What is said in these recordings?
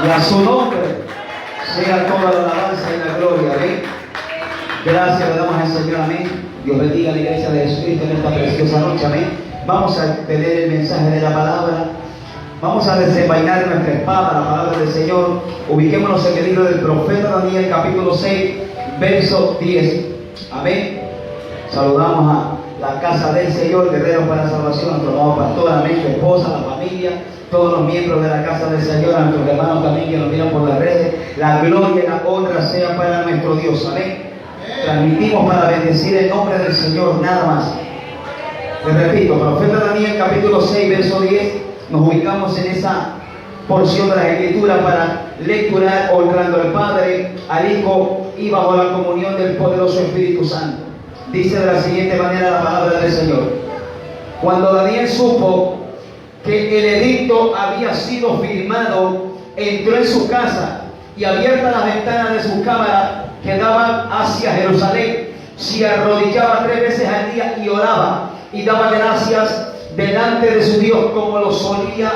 Y a su nombre sea toda la alabanza y la gloria. Amén. Gracias le damos al Señor. Amén. Dios bendiga a la iglesia de Jesucristo en esta preciosa noche. Amén. Vamos a tener el mensaje de la palabra. Vamos a desenvainar nuestra espada, la palabra del Señor. Ubiquémonos en el libro del profeta Daniel, capítulo 6, verso 10. Amén. Saludamos a la casa del Señor, guerreros para la salvación, a nuestro amado pastor, amén, su esposa, la familia, todos los miembros de la casa del Señor, a nuestros hermanos también que nos miran por las redes. La gloria y la honra sea para nuestro Dios. Amén. Transmitimos para bendecir el nombre del Señor, nada más. Les repito, profeta Daniel, capítulo 6, verso 10. Nos ubicamos en esa porción de la Escritura para lecturar, honrando al Padre, al Hijo y bajo la comunión del poderoso Espíritu Santo. Dice de la siguiente manera la palabra del Señor. Cuando Daniel supo que el edicto había sido firmado, entró en su casa y abiertas las ventanas de su cámara que daban hacia Jerusalén, se arrodillaba 3 veces al día y oraba y daba gracias delante de su Dios como lo solía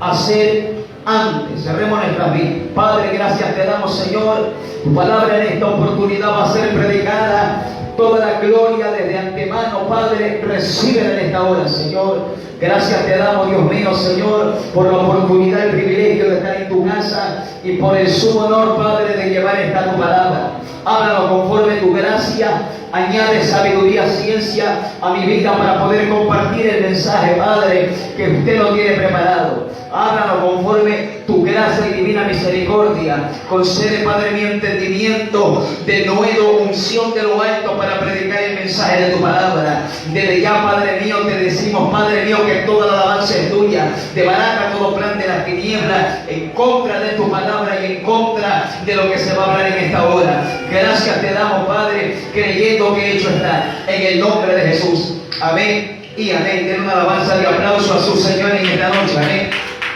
hacer antes. Cerremos nuestras vidas. Padre, gracias te damos, Señor. Tu palabra en esta oportunidad va a ser predicada. Toda la gloria desde antemano, Padre, recibe en esta hora, Señor. Gracias te damos, Dios mío, Señor, por la oportunidad, el privilegio de estar en tu casa y por el sumo honor, Padre, de llevar esta tu palabra. Háblanos conforme tu gracia. Añade sabiduría, ciencia a mi vida para poder compartir el mensaje, Padre, que usted lo tiene preparado. Háblanos conforme tu gracia y divina misericordia. Concede, Padre, mi entendimiento de nuevo, unción de lo alto para predicar el mensaje de tu palabra. Desde ya, Padre mío, te decimos, Padre mío, que toda la alabanza es tuya. Desbarata todo plan de las tinieblas en contra de tu palabra y en contra de lo que se va a hablar en esta hora. Gracias te damos, Padre, creyendo que hecho está, en el nombre de Jesús. Amén y amén. Den una alabanza y aplauso a su Señor en esta noche. Amén.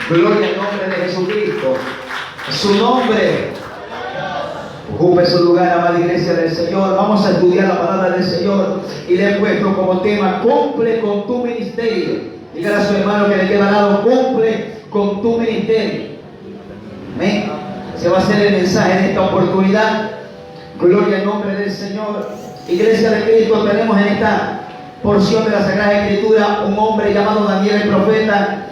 Gloria al nombre de Jesucristo. Su nombre. Ocupe su lugar, amada iglesia del Señor. Vamos a estudiar la palabra del Señor y le he puesto como tema: cumple con tu ministerio. Dígale a su hermano que le queda al lado: cumple con tu ministerio. Amén. Se va a hacer el mensaje en esta oportunidad. Gloria al nombre del Señor. Iglesia de Cristo, tenemos en esta porción de la Sagrada Escritura un hombre llamado Daniel el profeta,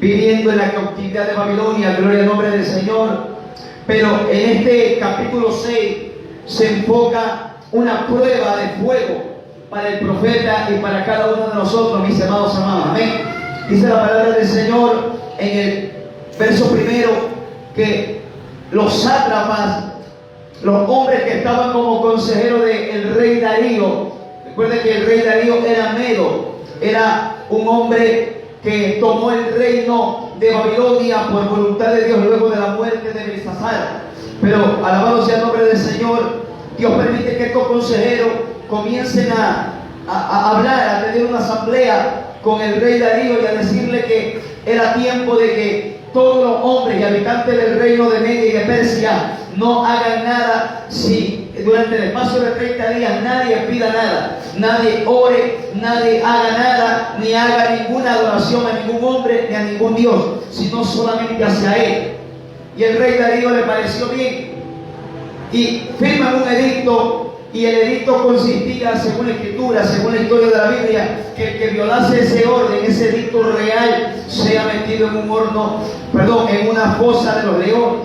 viviendo en la cautividad de Babilonia. Gloria al nombre del Señor. Pero en este capítulo 6 se enfoca una prueba de fuego para el profeta y para cada uno de nosotros, mis amados amados. Amén. Dice la palabra del Señor en el verso primero que los sátrapas, los hombres que estaban como consejeros del rey Darío. Recuerden que el rey Darío era medo, era un hombre que tomó el reino de Babilonia por voluntad de Dios luego de la muerte de Belsasar. Pero alabado sea el nombre del Señor, Dios permite que estos consejeros comiencen a hablar, a tener una asamblea con el rey Darío y a decirle que era tiempo de que todos los hombres y habitantes del reino de Media y de Persia no hagan nada si durante el espacio de 30 días nadie pida nada, nadie ore, nadie haga nada, ni haga ninguna adoración a ningún hombre ni a ningún Dios, sino solamente hacia Él. Y el rey Darío le pareció bien y firman un edicto. Y el edicto consistía, según la Escritura, según la historia de la Biblia, que el que violase ese orden, ese edicto real, sea metido en un horno, en una fosa de los leones.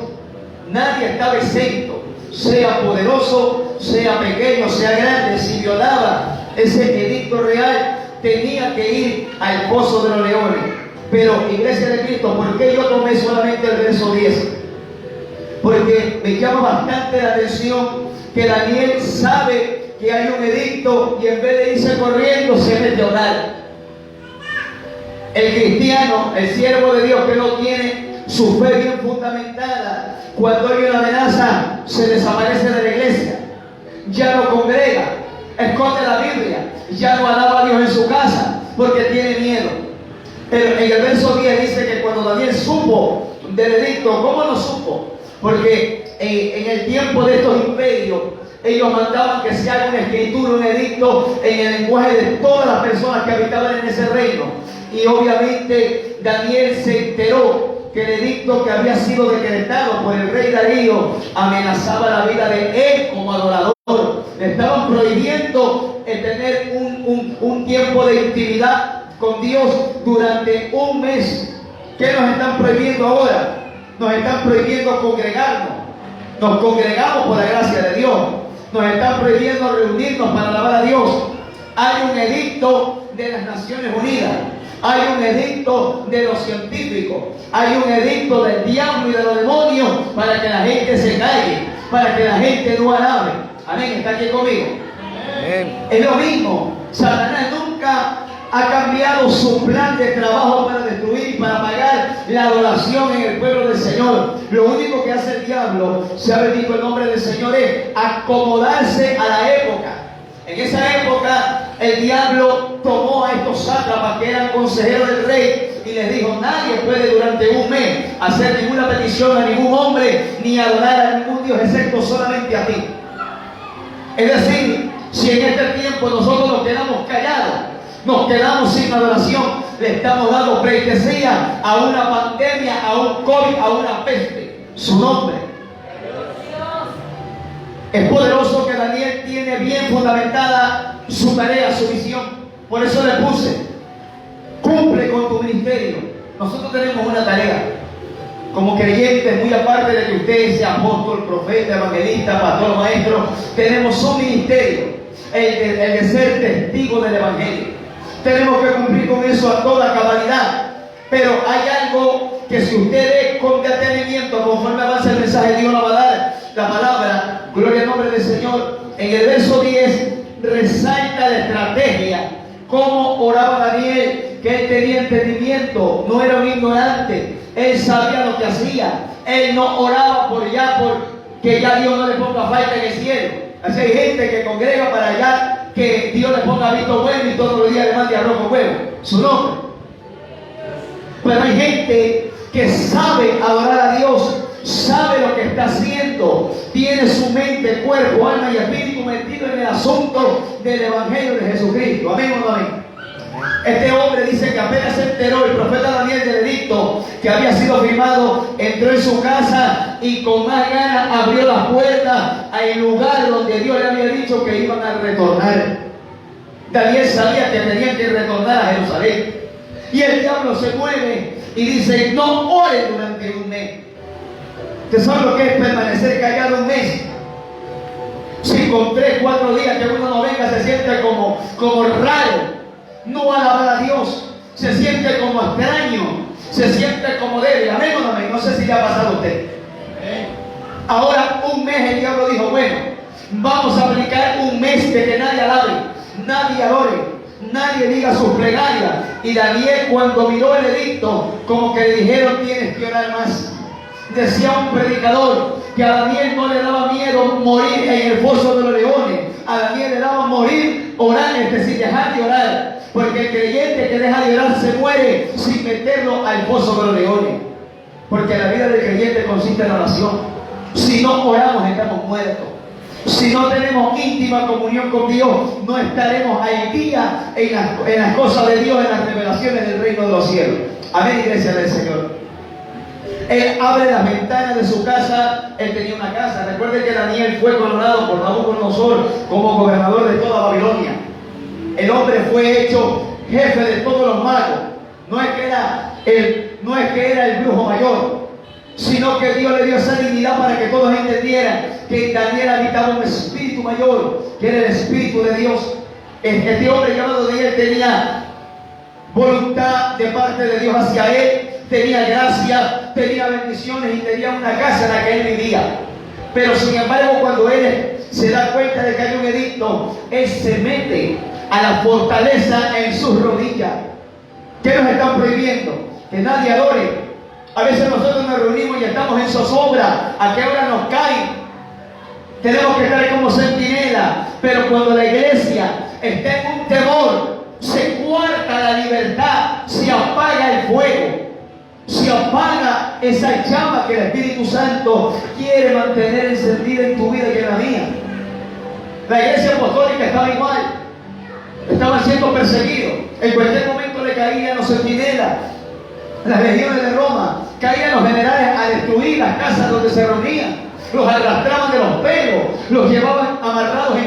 Nadie estaba exento, sea poderoso, sea pequeño, sea grande. Si violaba ese edicto real, tenía que ir al pozo de los leones. Pero, iglesia de Cristo, ¿por qué yo tomé solamente el verso 10? Porque me llama bastante la atención que Daniel sabe que hay un edicto y en vez de irse corriendo se mete a orar. El cristiano, el siervo de Dios que no tiene su fe bien fundamentada, cuando hay una amenaza se desaparece de la iglesia, ya no congrega, esconde la Biblia, ya no alaba a Dios en su casa porque tiene miedo. Pero en el verso 10 dice que cuando Daniel supo del edicto, ¿cómo lo supo? Porque en el tiempo de estos imperios, ellos mandaban que se haga una escritura, un edicto en el lenguaje de todas las personas que habitaban en ese reino. Y obviamente Daniel se enteró que el edicto que había sido decretado por el rey Darío amenazaba la vida de él como adorador. Le estaban prohibiendo el tener un tiempo de intimidad con Dios durante un mes. ¿Qué nos están prohibiendo ahora? Nos están prohibiendo congregarnos. Nos congregamos por la gracia de Dios. Nos están prohibiendo reunirnos para alabar a Dios. Hay un edicto de las Naciones Unidas. Hay un edicto de los científicos. Hay un edicto del diablo y de los demonios para que la gente se calle, para que la gente no alabe. Amén. ¿Está aquí conmigo? Amén. Es lo mismo. Satanás nunca ha cambiado su plan de trabajo para destruir y para pagar la adoración en el pueblo del Señor. Lo único que hace el diablo, se ha bendito el nombre del Señor, es acomodarse a la época. En esa época el diablo tomó a estos sátrapas que eran consejeros del rey y les dijo: nadie puede durante un mes hacer ninguna petición a ningún hombre ni adorar a ningún Dios excepto solamente a ti. Es decir, si en este tiempo nosotros nos quedamos callados, nos quedamos sin adoración, le estamos dando pleitesía a una pandemia, a un COVID, a una peste. Su nombre es poderoso, que Daniel tiene bien fundamentada su tarea, su misión. Por eso le puse: cumple con tu ministerio. Nosotros tenemos una tarea como creyentes, muy aparte de que usted sea apóstol, profeta, evangelista, pastor, maestro. Tenemos un ministerio, el de ser testigo del evangelio. Tenemos que cumplir con eso a toda cabalidad. Pero hay algo que, si usted ve con detenimiento, conforme avanza el mensaje, Dios nos va a dar la palabra. Gloria al nombre del Señor. En el verso 10 resalta la estrategia, cómo oraba Daniel, que él tenía entendimiento, no era un ignorante, él sabía lo que hacía. Él no oraba por que ya Dios no le ponga falta en el cielo. Así hay gente que congrega para allá que Dios le ponga visto bueno y todos los días le mande arroz con huevo, su nombre. Pero hay gente que sabe adorar a Dios, sabe lo que está haciendo, tiene su mente, cuerpo, alma y espíritu metido en el asunto del evangelio de Jesucristo. Amén o no amén. Este hombre dice que apenas se enteró el profeta Daniel del edicto que había sido firmado, entró en su casa y con más ganas abrió las puertas al lugar donde Dios le había dicho que iban a retornar. Daniel sabía que tenían que retornar a Jerusalén. Y el diablo se mueve y dice: no oren durante un mes. ¿Usted sabe lo que es permanecer callado un mes? Si con 3, 4 días que uno no venga se siente como raro, no alabar a Dios, se siente como extraño, se siente como débil. Amén o no amén. No sé si le ha pasado a usted. Ahora un mes el diablo dijo: bueno, vamos a aplicar un mes de que nadie alabe, nadie adore, nadie diga sus plegarias. Y Daniel, cuando miró el edicto, como que le dijeron: tienes que orar más. Decía un predicador que a Daniel no le daba miedo morir en el foso de los leones. A Daniel le daba morir orar, es decir, dejar de orar. Porque el creyente que deja de orar se muere sin meterlo al foso de los leones. Porque la vida del creyente consiste en la oración. Si no oramos, estamos muertos. Si no tenemos íntima comunión con Dios, no estaremos al día en las cosas de Dios, en las revelaciones del reino de los cielos. Amén, iglesia del Señor. Él abre las ventanas de su casa. Él tenía una casa. Recuerden que Daniel fue coronado por Nabucodonosor como gobernador de toda Babilonia. El hombre fue hecho jefe de todos los magos. No es que era el brujo mayor, sino que Dios le dio esa dignidad para que todos entendieran que en Daniel habitaba un espíritu mayor, que era el espíritu de Dios. Este hombre llamado Daniel tenía voluntad de parte de Dios hacia él, tenía gracia, tenía bendiciones y tenía una casa en la que él vivía. Pero sin embargo, cuando él se da cuenta de que hay un edicto, él se mete a la fortaleza en sus rodillas. ¿Qué nos están prohibiendo? Que nadie adore. A veces nosotros nos reunimos y estamos en zozobra. ¿A qué hora nos caen? Tenemos que estar como centinela. Pero cuando la iglesia está en un temor, se cuarta la libertad, se apaga el fuego, se apaga esa llama que el Espíritu Santo quiere mantener encendida en tu vida y en la mía. La iglesia apostólica estaba igual. Estaban siendo perseguidos. En cualquier momento le caían los centinelas. Las legiones de Roma caían los generales a destruir las casas donde se reunían. Los arrastraban de los pelos, los llevaban amarrados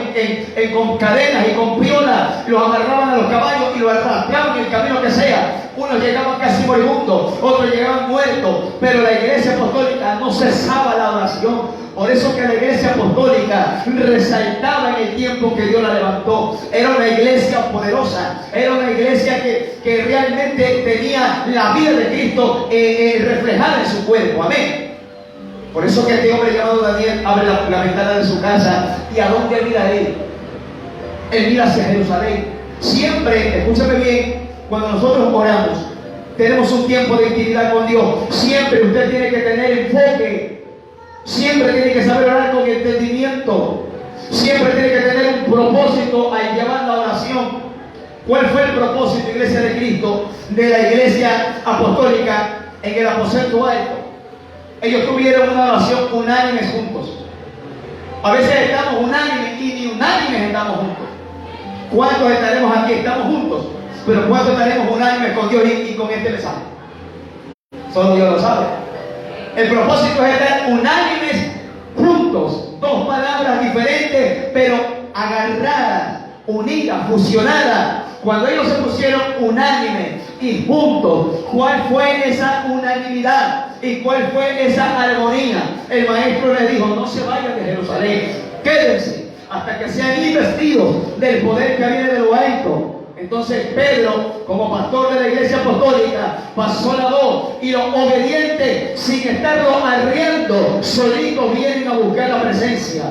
con cadenas y con piolas, los amarraban a los caballos y los arrastraban en el camino que sea. Unos llegaban casi moribundos, otros llegaban muertos, pero la iglesia apostólica no cesaba la oración. Por eso que la iglesia apostólica resaltaba en el tiempo que Dios la levantó. Era una iglesia poderosa, era una iglesia que realmente tenía la vida de Cristo reflejada en su cuerpo. Amén. Por eso que este hombre llamado Daniel abre la ventana de su casa. ¿Y a dónde mira él? Él mira hacia Jerusalén. Siempre, escúchame bien, cuando nosotros oramos, tenemos un tiempo de intimidad con Dios. Siempre usted tiene que tener enfoque. Siempre tiene que saber orar con entendimiento. Siempre tiene que tener un propósito al llevar la oración. ¿Cuál fue el propósito, Iglesia de Cristo, de la iglesia apostólica en el aposento alto? Ellos tuvieron una oración unánime juntos. A veces estamos unánimes y ni unánimes estamos juntos. ¿Cuántos estaremos aquí? Estamos juntos. Pero ¿cuántos estaremos unánimes con Dios y con este mensaje? Solo Dios lo sabe. El propósito es estar unánimes juntos. Dos palabras diferentes, pero agarradas, unidas, fusionadas. Cuando ellos se pusieron unánimes y juntos, ¿cuál fue esa unanimidad? ¿Y cuál fue esa armonía? El maestro les dijo: no se vayan de Jerusalén, quédense hasta que sean investidos del poder que viene de lo alto. Entonces Pedro, como pastor de la iglesia apostólica, pasó la voz, y los obedientes, sin estarlo arriendo, solitos vienen a buscar la presencia.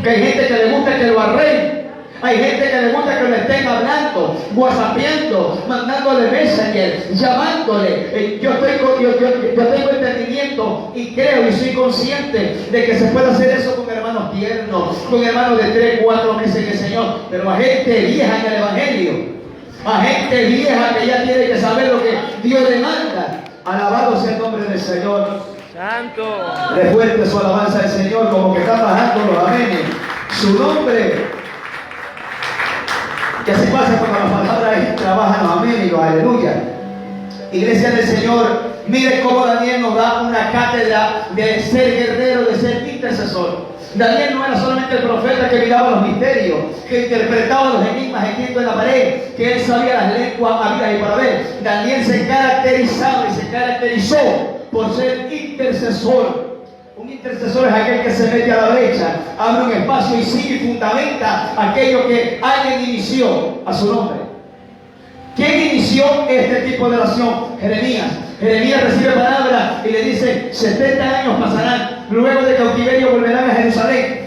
Que hay gente que le gusta que lo arreen. Hay gente que le gusta que le estén hablando, whatsappeando, mandándole messenger, llamándole. Yo tengo entendimiento y creo y soy consciente de que se puede hacer eso con hermanos tiernos, con hermanos de 3, 4 meses en el Señor. Pero a gente vieja en el Evangelio, a gente vieja que ya tiene que saber lo que Dios demanda. Alabado sea el nombre del Señor. Santo. Le fuerte su alabanza al Señor, como que está bajando los amenes. Su nombre. Que así pasa cuando las palabras trabajan los amén y los aleluya. Iglesia del Señor, miren cómo Daniel nos da una cátedra de ser guerrero, de ser intercesor. Daniel no era solamente el profeta que miraba los misterios, que interpretaba los enigmas escritos en la pared, que él sabía las lenguas habidas y por haber. Daniel se caracterizaba y se caracterizó por ser intercesor. Un intercesor es aquel que se mete a la brecha, abre un espacio y sigue y fundamenta aquello que alguien inició a su nombre. ¿Quién inició este tipo de oración? Jeremías. Jeremías recibe palabra y le dice: 70 años pasarán, luego de cautiverio volverán a Jerusalén.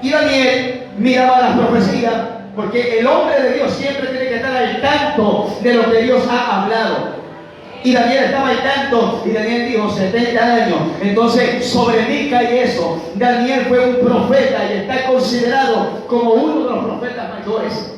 Y Daniel miraba las profecías, porque el hombre de Dios siempre tiene que estar al tanto de lo que Dios ha hablado. Y Daniel estaba al tanto, y Daniel dijo: 70 años. Entonces, sobre mí cae eso. Daniel fue un profeta y está considerado como uno de los profetas mayores.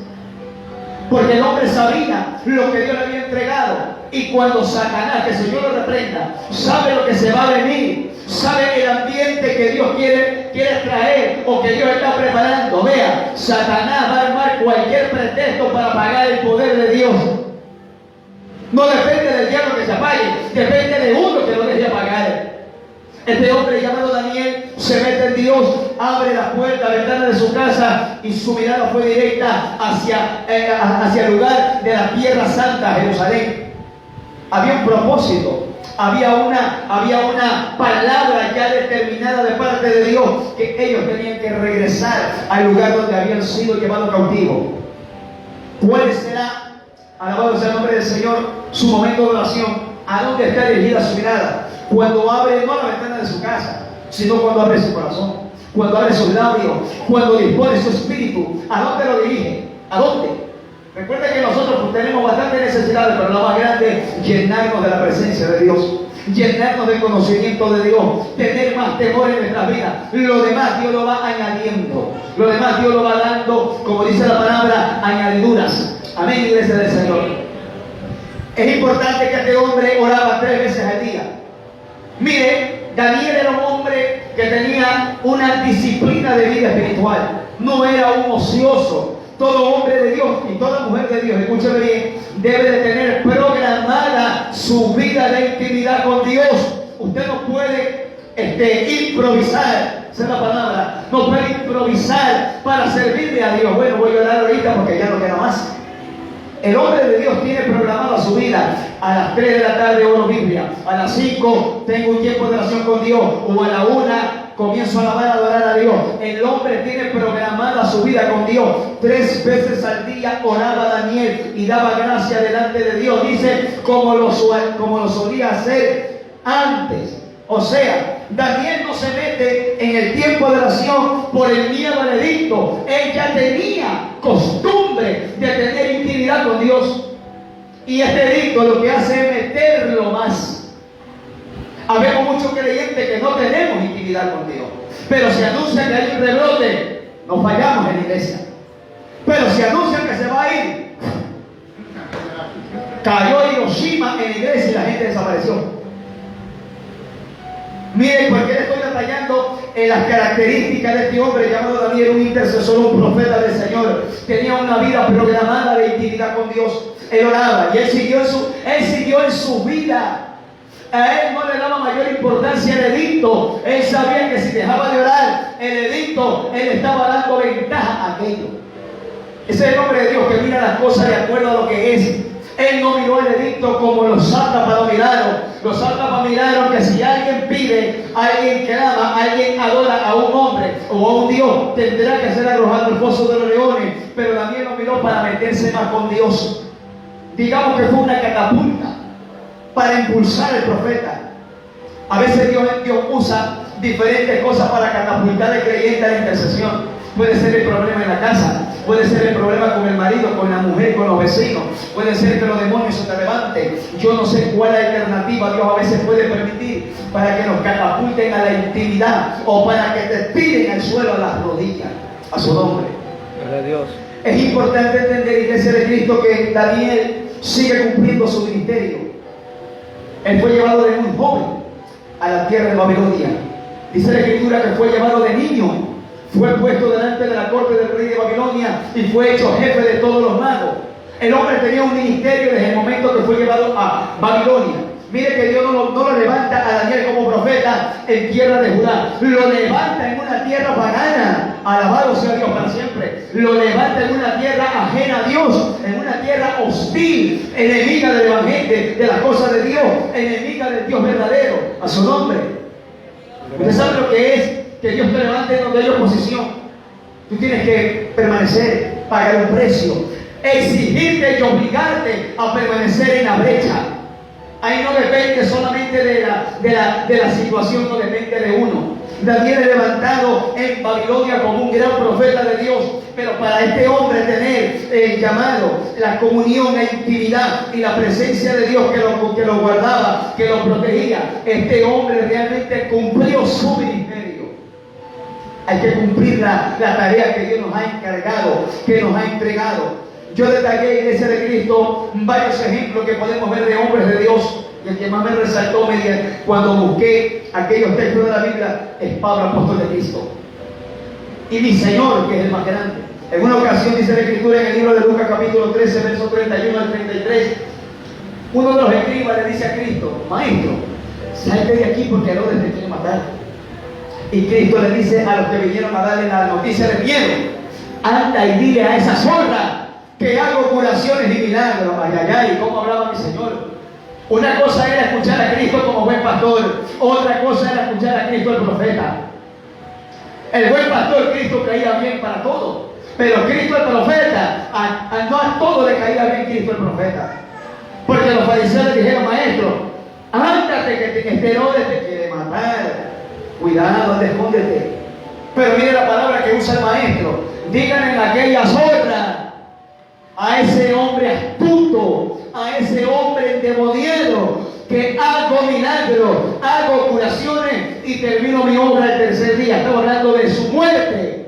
Porque el hombre sabía lo que Dios le había entregado. Y cuando Satanás, que el Señor lo reprenda, sabe lo que se va a venir, sabe el ambiente que Dios quiere traer o que Dios está preparando. Vea, Satanás va a armar cualquier pretexto para apagar el poder de Dios. No depende del diablo que se apague, depende de uno que lo deje apagar. Este hombre llamado Daniel se mete en Dios, abre la puerta, la ventana de su casa, y su mirada fue directa hacia el lugar de la tierra santa, Jerusalén. Había un propósito, había una palabra ya determinada de parte de Dios, que ellos tenían que regresar al lugar donde habían sido llevados cautivos. ¿Cuál será, alabado sea el nombre del Señor, su momento de oración? ¿A dónde está dirigida su mirada? Cuando abre no la ventana de su casa, sino cuando abre su corazón, cuando abre sus labios, cuando dispone su espíritu. ¿A dónde lo dirige? ¿A dónde? Recuerda que nosotros tenemos bastantes necesidades, pero la más grande es llenarnos de la presencia de Dios, llenarnos del conocimiento de Dios, tener más temor en nuestras vidas. Lo demás Dios lo va añadiendo, lo demás Dios lo va dando, como dice la palabra, añadiduras. Amén, iglesia del Señor. Es importante que este hombre oraba 3 veces al día. Mire, Daniel era un hombre que tenía una disciplina de vida espiritual. No era un ocioso. Todo hombre de Dios y toda mujer de Dios, escúcheme bien, debe de tener programada su vida de intimidad con Dios. Usted no puede improvisar, esa es la palabra, no puede improvisar para servirle a Dios. Bueno, voy a orar ahorita porque ya no queda más. El hombre de Dios tiene programada su vida. A las 3 de la tarde oro Biblia, a las 5 tengo un tiempo de oración con Dios, o a la 1 comienzo a alabar, a adorar a Dios. El hombre tiene programada su vida con Dios. 3 veces al día oraba Daniel y daba gracia delante de Dios. Dice, como lo solía hacer antes. O sea, Daniel no se mete en el tiempo de oración por el miedo al edicto. Él ya tenía costumbre de tener intimidad con Dios. Y este edicto lo que hace es meterlo más. Habemos muchos creyentes que no tenemos intimidad con Dios. Pero si anuncian que hay un rebrote, nos fallamos en la iglesia. Pero si anuncian que se va a ir, cayó Hiroshima en la iglesia y la gente desapareció. Miren, ¿por qué le estoy detallando las características de este hombre llamado Daniel? Un intercesor, un profeta del Señor. Tenía una vida programada de intimidad con Dios. Él oraba y él siguió en su vida. A él no le daba mayor importancia el edicto. Él sabía que si dejaba de orar el edicto, él estaba dando ventaja a aquello. Ese es el hombre de Dios que mira las cosas de acuerdo a lo que es. Él no miró el edicto como los sátrapas miraron. Los sátrapas miraron que si alguien pide, alguien clama, alguien adora a un hombre o a un Dios, tendrá que ser arrojado al foso de los leones. Pero Daniel no miró para meterse más con Dios. Digamos que fue una catapulta para impulsar al profeta. A veces Dios usa diferentes cosas para catapultar al creyente a la intercesión. Puede ser el problema en la casa, puede ser el problema con el marido, con la mujer, con los vecinos, puede ser que los demonios se te levanten. Yo no sé cuál alternativa Dios a veces puede permitir para que nos catapulten a la intimidad o para que te tiren al suelo a las rodillas. A su nombre. Gloria a Dios. Es importante entender, iglesia de Cristo, que Daniel sigue cumpliendo su ministerio. Él fue llevado de muy joven a la tierra de Babilonia. Dice la Escritura que fue llevado de niño. Fue puesto delante de la corte del rey de Babilonia y fue hecho jefe de todos los magos. El hombre tenía un ministerio desde el momento que fue llevado a Babilonia. Mire que Dios no lo levanta a Daniel como profeta en tierra de Judá. Lo levanta en una tierra pagana. Alabado sea Dios para siempre. Lo levanta en una tierra ajena a Dios. En una tierra hostil. Enemiga del evangelio, de las cosas de Dios. Enemiga del Dios verdadero. A su nombre. Usted sabe lo que es que Dios te levante donde hay oposición. Tú tienes que permanecer, pagar un precio, exigirte y obligarte a permanecer en la brecha. Ahí no depende solamente de la situación, no depende de uno. Daniel es levantado en Babilonia como un gran profeta de Dios, pero para este hombre tener el llamado, la comunión, la intimidad y la presencia de Dios que lo guardaba, que lo protegía, este hombre realmente cumplió su ministerio. Hay que cumplir la tarea que Dios nos ha encargado, que nos ha entregado. Yo detallé, iglesia de Cristo, varios ejemplos que podemos ver de hombres de Dios. Y el que más me resaltó cuando busqué aquellos textos de la Biblia es Pablo, apóstol de Cristo. Y mi Señor, que es el más grande. En una ocasión dice la Escritura en el libro de Lucas capítulo 13, versos 31 al 33. Uno de los escribas le dice a Cristo: Maestro, salte de aquí porque Herodes te quiere matar. Y Cristo le dice a los que vinieron a darle la noticia de miedo: anda y dile a esa zorra que hago curaciones y milagros. Ay, ay, ay, ¿cómo hablaba mi Señor? Una cosa era escuchar a Cristo como buen pastor, otra cosa era escuchar a Cristo el profeta. El buen pastor, Cristo caía bien para todo, pero Cristo el profeta, no a todo le caía bien Cristo el profeta. Porque los fariseos le dijeron: maestro, ándate que este Herodes te quiere matar. Cuidado, escóndete. Pero mire la palabra que usa el maestro: díganle en aquella zorra, a ese hombre astuto, a ese hombre endemoniado, que hago milagros, hago curaciones y termino mi obra el tercer día. Estaba hablando de su muerte.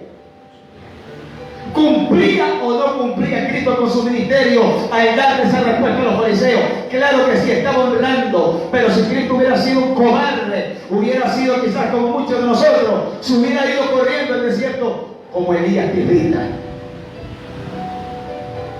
¿Cumplía o no cumplía Cristo con su ministerio al darle esa respuesta a los fariseos? Claro que sí, estaba honrando, pero si Cristo hubiera sido un cobarde, hubiera sido quizás como muchos de nosotros, se hubiera ido corriendo al desierto como Elías tirrita.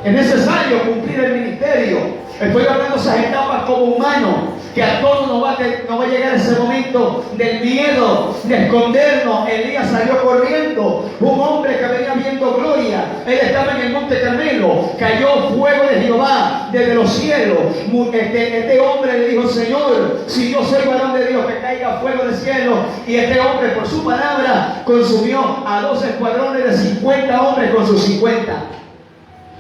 Es necesario cumplir el ministerio. Estoy hablando de esas etapas como humano, que a todos nos va a llegar ese momento del miedo, de escondernos. Elías salió corriendo, un hombre que venía viendo gloria. Él estaba en el monte Carmelo, cayó fuego de Jehová desde los cielos. Este hombre le dijo: Señor, si yo soy varón de Dios, que caiga fuego del cielo. Y este hombre, por su palabra, consumió a 12 escuadrones de 50 hombres con sus 50.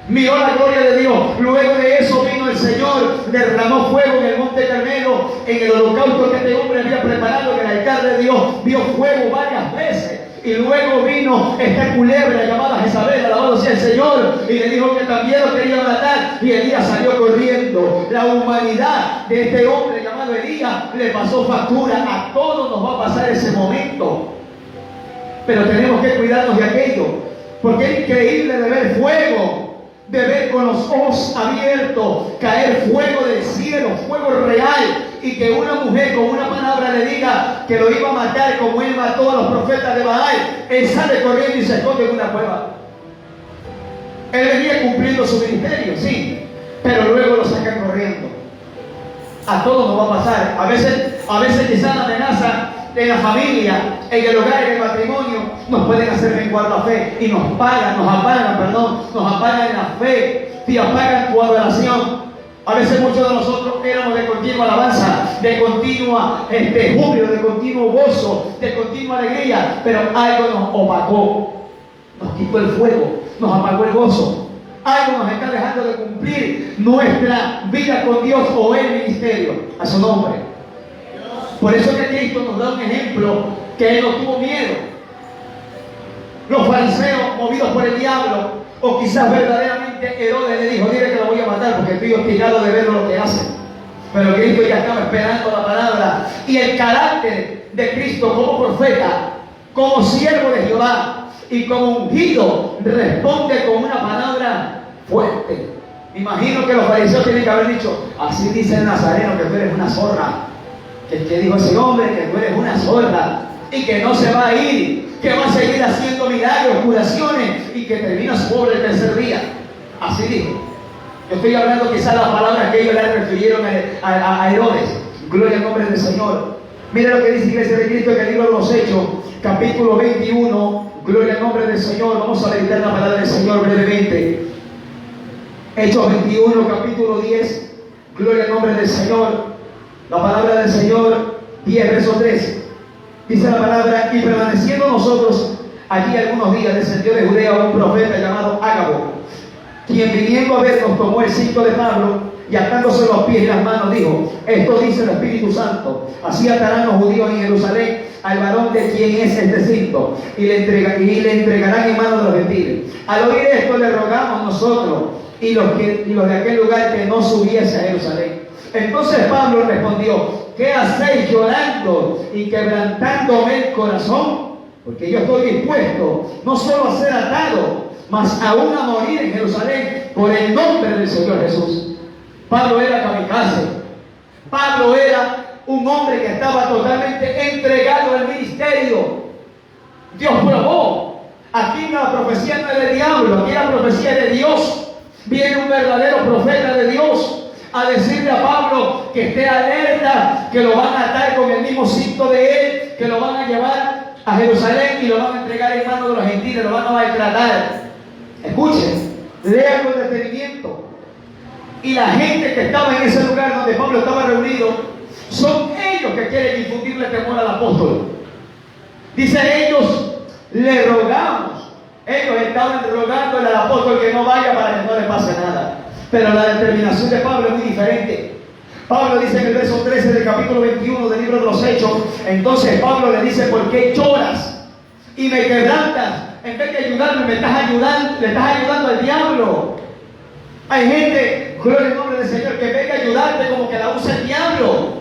Miró la gloria de Dios. Luego de eso vino el Señor, derramó fuego en el monte Carmelo, en el holocausto que este hombre había preparado en el altar de Dios. Vio fuego varias veces. Y luego vino esta culebra llamada Jezabel, alabado sea el Señor, y le dijo que también lo quería matar. Y Elías salió corriendo. La humanidad de este hombre llamado Elías le pasó factura. A todos nos va a pasar ese momento. Pero tenemos que cuidarnos de aquello, porque es increíble de ver fuego, de ver con los ojos abiertos caer fuego del cielo, fuego real, y que una mujer con una palabra le diga que lo iba a matar como él mató a los profetas de Baal. Él sale corriendo y se esconde en una cueva. Él venía cumpliendo su ministerio, sí, pero luego lo sacan corriendo. A todos nos va a pasar. A veces quizás la amenaza en la familia, en el hogar, en el matrimonio, nos pueden hacer menguar la fe y nos apagan en la fe y apagan tu adoración. A veces muchos de nosotros éramos de continua alabanza, de continua júbilo, de continuo gozo, de continua alegría, pero algo nos opacó, nos quitó el fuego, nos apagó el gozo. Algo nos está dejando de cumplir nuestra vida con Dios o el ministerio a su nombre. Por eso que Cristo nos da un ejemplo, que Él no tuvo miedo. Los fariseos, movidos por el diablo, o quizás verdaderamente Herodes le dijo: dile que lo voy a matar porque estoy obstinado de ver lo que hace. Pero Cristo ya estaba esperando la palabra. Y el carácter de Cristo como profeta, como siervo de Jehová y como ungido, responde con una palabra fuerte. Imagino que los fariseos tienen que haber dicho: así dice el Nazareno, que tú eres una zorra. Que dijo ese hombre que tú eres una zorra y que no se va a ir, que va a seguir haciendo milagros, curaciones y que termina su obra el tercer día. Así dijo. Yo estoy hablando quizás las palabras que ellos le refirieron a Herodes. Gloria al nombre del Señor. Mira lo que dice Iglesia de Cristo en el libro de los Hechos, capítulo 21. Gloria al nombre del Señor. Vamos a meditar la palabra del Señor brevemente. Hechos 21, capítulo 10. Gloria al nombre del Señor. La palabra del Señor, 10, verso 3. Dice la palabra: y permaneciendo nosotros allí algunos días, descendió de Judea un profeta llamado Ágabo, quien viniendo a vernos tomó el cinto de Pablo y atándose los pies y las manos dijo: esto dice el Espíritu Santo, así atarán los judíos en Jerusalén al varón de quien es este cinto, y le entregarán en manos de los gentiles. Al oír esto le rogamos nosotros y los de aquel lugar que no subiese a Jerusalén. Entonces Pablo respondió: ¿qué hacéis llorando y quebrantándome el corazón? Porque yo estoy dispuesto no solo a ser atado, mas aún a morir en Jerusalén por el nombre del Señor Jesús. Pablo era kamikaze. Pablo era un hombre que estaba totalmente entregado al ministerio. Dios probó. Aquí la profecía no es del diablo, aquí la profecía es de Dios. Viene un verdadero profeta de Dios a decirle a Pablo que esté alerta, que lo van a atar con el mismo cinto de él, que lo van a llevar a Jerusalén y lo van a entregar en manos de los gentiles, lo van a maltratar. Escuchen, lean con detenimiento. Y la gente que estaba en ese lugar donde Pablo estaba reunido, son ellos que quieren infundirle temor al apóstol. Dice: ellos le rogamos. Ellos estaban rogándole al apóstol que no vaya para que no le pase nada. Pero la determinación de Pablo es muy diferente. Pablo dice en el verso 13 del capítulo 21 del libro de los Hechos. Entonces Pablo le dice: ¿por qué lloras y me quebrantas? En vez de ayudarme, le estás ayudando al diablo. Hay gente, gloria al nombre del Señor, que venga a ayudarte como que la usa el diablo.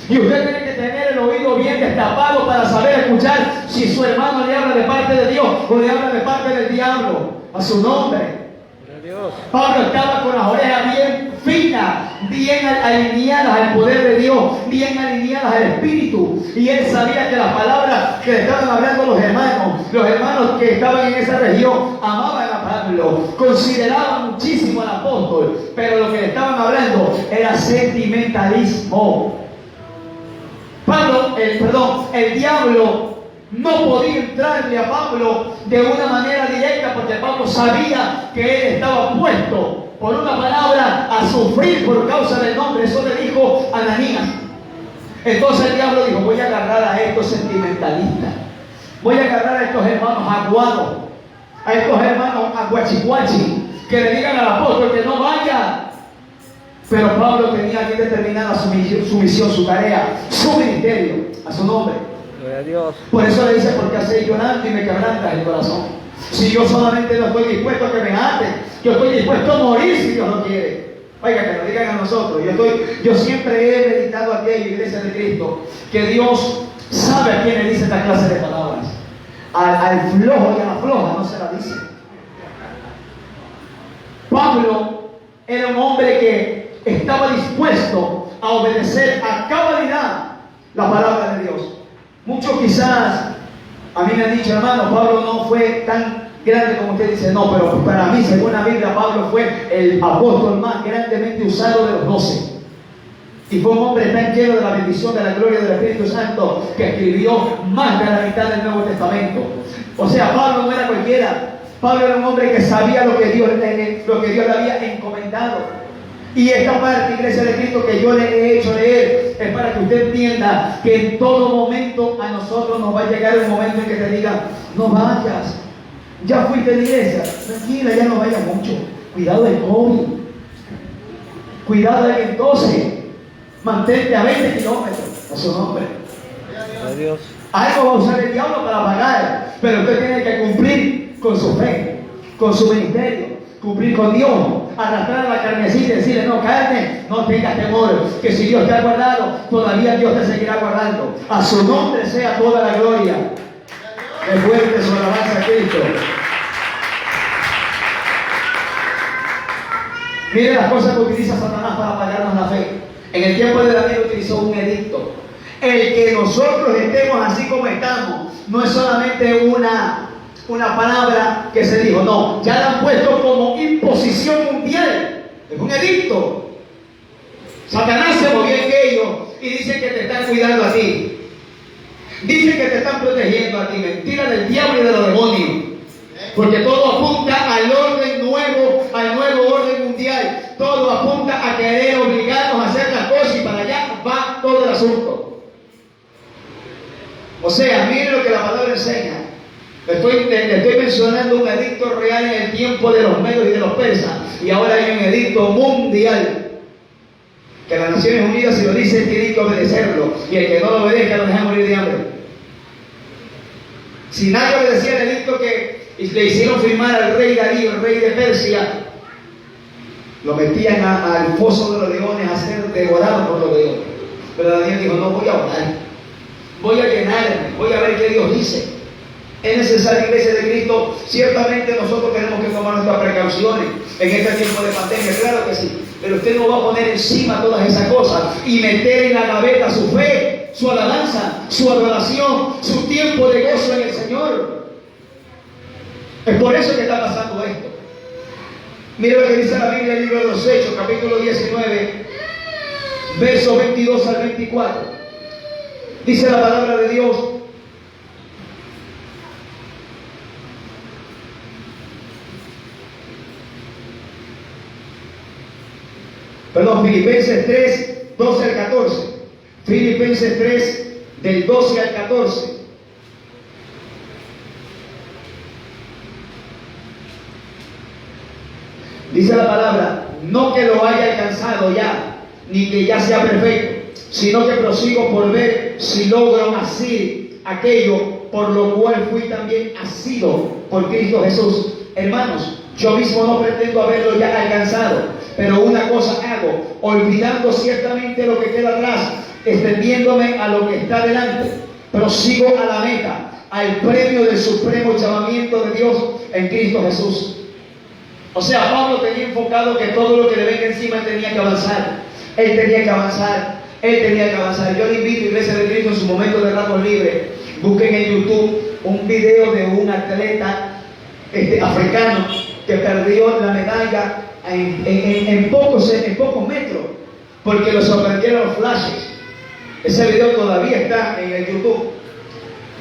Y usted tiene que tener el oído bien destapado para saber escuchar si su hermano le habla de parte de Dios o le habla de parte del diablo. A su nombre. Pablo estaba con las orejas bien finas, bien alineadas al poder de Dios, bien alineadas al Espíritu. Y él sabía que las palabras que le estaban hablando los hermanos que estaban en esa región, amaban Pablo. Consideraba muchísimo al apóstol, pero lo que le estaban hablando era sentimentalismo. El diablo no podía entrarle a Pablo de una manera directa, porque Pablo sabía que él estaba puesto por una palabra a sufrir por causa del nombre. Eso le dijo a Ananías. Entonces el diablo dijo: voy a agarrar a estos sentimentalistas, voy a agarrar a estos hermanos aguados, a estos hermanos aguachihuachi, que le digan al apóstol que no vaya. Pero Pablo tenía que determinar su misión, su tarea, su ministerio, a su nombre. Gloria a Dios. Por eso le dice: porque hacéis llorando y me quebrantas el corazón. Si yo solamente no estoy dispuesto a que me maten, yo estoy dispuesto a morir si Dios lo quiere. Oiga, que lo digan a nosotros. Yo siempre he meditado aquí en la iglesia de Cristo que Dios sabe a quién le dice esta clase de palabras. Al flojo y a la floja no se la dice. Pablo era un hombre que estaba dispuesto a obedecer a cabalidad la palabra de Dios. Muchos quizás a mí me han dicho: hermano, Pablo no fue tan grande como usted dice. No, pero para mí, según la Biblia, Pablo fue el apóstol más grandemente usado de los 12. Y fue un hombre tan lleno de la bendición, de la gloria del Espíritu Santo, que escribió más de la mitad del Nuevo Testamento. O sea, Pablo no era cualquiera. Pablo era un hombre que sabía lo que Dios le había encomendado. Y esta parte, iglesia de Cristo, que yo le he hecho leer, es para que usted entienda que en todo momento a nosotros nos va a llegar un momento en que te digan: no vayas, ya fuiste de iglesia, tranquila, ya no vayas mucho, cuidado del COVID, cuidado del 12, mantente a 20 kilómetros, a su nombre. Adiós. Algo va a usar el diablo para pagar, pero usted tiene que cumplir con su fe, con su ministerio, cumplir con Dios, arrastrar a la carnecita y decirle: no, carne, no tengas temor, que si Dios te ha guardado, todavía Dios te seguirá guardando. A su nombre sea toda la gloria. De fuerte su alabanza a Cristo. Mire las cosas que utiliza Satanás para apagarnos la fe. En el tiempo de Daniel utilizó un edicto. El que nosotros estemos así como estamos no es solamente una palabra que se dijo, no, ya la han puesto como imposición mundial. Es un edicto. Satanás se movió en ellos y dice que te están cuidando a ti. Dice que te están protegiendo a ti. Mentira del diablo y de los demonios. Porque todo apunta al orden nuevo, al nuevo orden mundial. Todo apunta a querer obligarnos a hacer las cosas, y para allá va todo el asunto. O sea, mire lo que la palabra enseña. Le estoy mencionando un edicto real en el tiempo de los medios y de los persas. Y ahora hay un edicto mundial. Que las Naciones Unidas, si lo dicen, tienen que obedecerlo. Y el que no lo obedezca lo deja morir de hambre. Si nadie obedecía el edicto que le hicieron firmar al rey Darío, el rey de Persia, lo metían al foso de los leones a ser devorado por los leones. Pero Daniel dijo: no, voy a orar, voy a llenarme, voy a ver qué Dios dice. Es necesario, iglesia de Cristo, ciertamente nosotros tenemos que tomar nuestras precauciones en este tiempo de pandemia, claro que sí, pero usted no va a poner encima todas esas cosas y meter en la gaveta su fe, su alabanza, su adoración, su tiempo de gozo en el Señor. Es por eso que está pasando esto. Mire lo que dice la Biblia, el libro de los Hechos, capítulo 19, versos 22 al 24. Dice la palabra de Dios: Filipenses 3, 12 al 14. Filipenses 3, del 12 al 14. Dice la palabra: no que lo haya alcanzado ya, ni que ya sea perfecto, sino que prosigo por ver si logro asir aquello por lo cual fui también asido por Cristo Jesús. Hermanos, yo mismo no pretendo haberlo ya alcanzado, pero una cosa hago, olvidando ciertamente lo que queda atrás, extendiéndome a lo que está delante, prosigo a la meta, al premio del supremo llamamiento de Dios en Cristo Jesús. O sea, Pablo tenía enfocado que todo lo que le venga encima él tenía que avanzar. Él tenía que avanzar. Él tenía que avanzar. Yo le invito, iglesia de Cristo, en su momento de rato libre, busquen en YouTube un video de un atleta africano que perdió la medalla en pocos metros, porque lo sorprendieron los flashes. Ese video todavía está en el YouTube.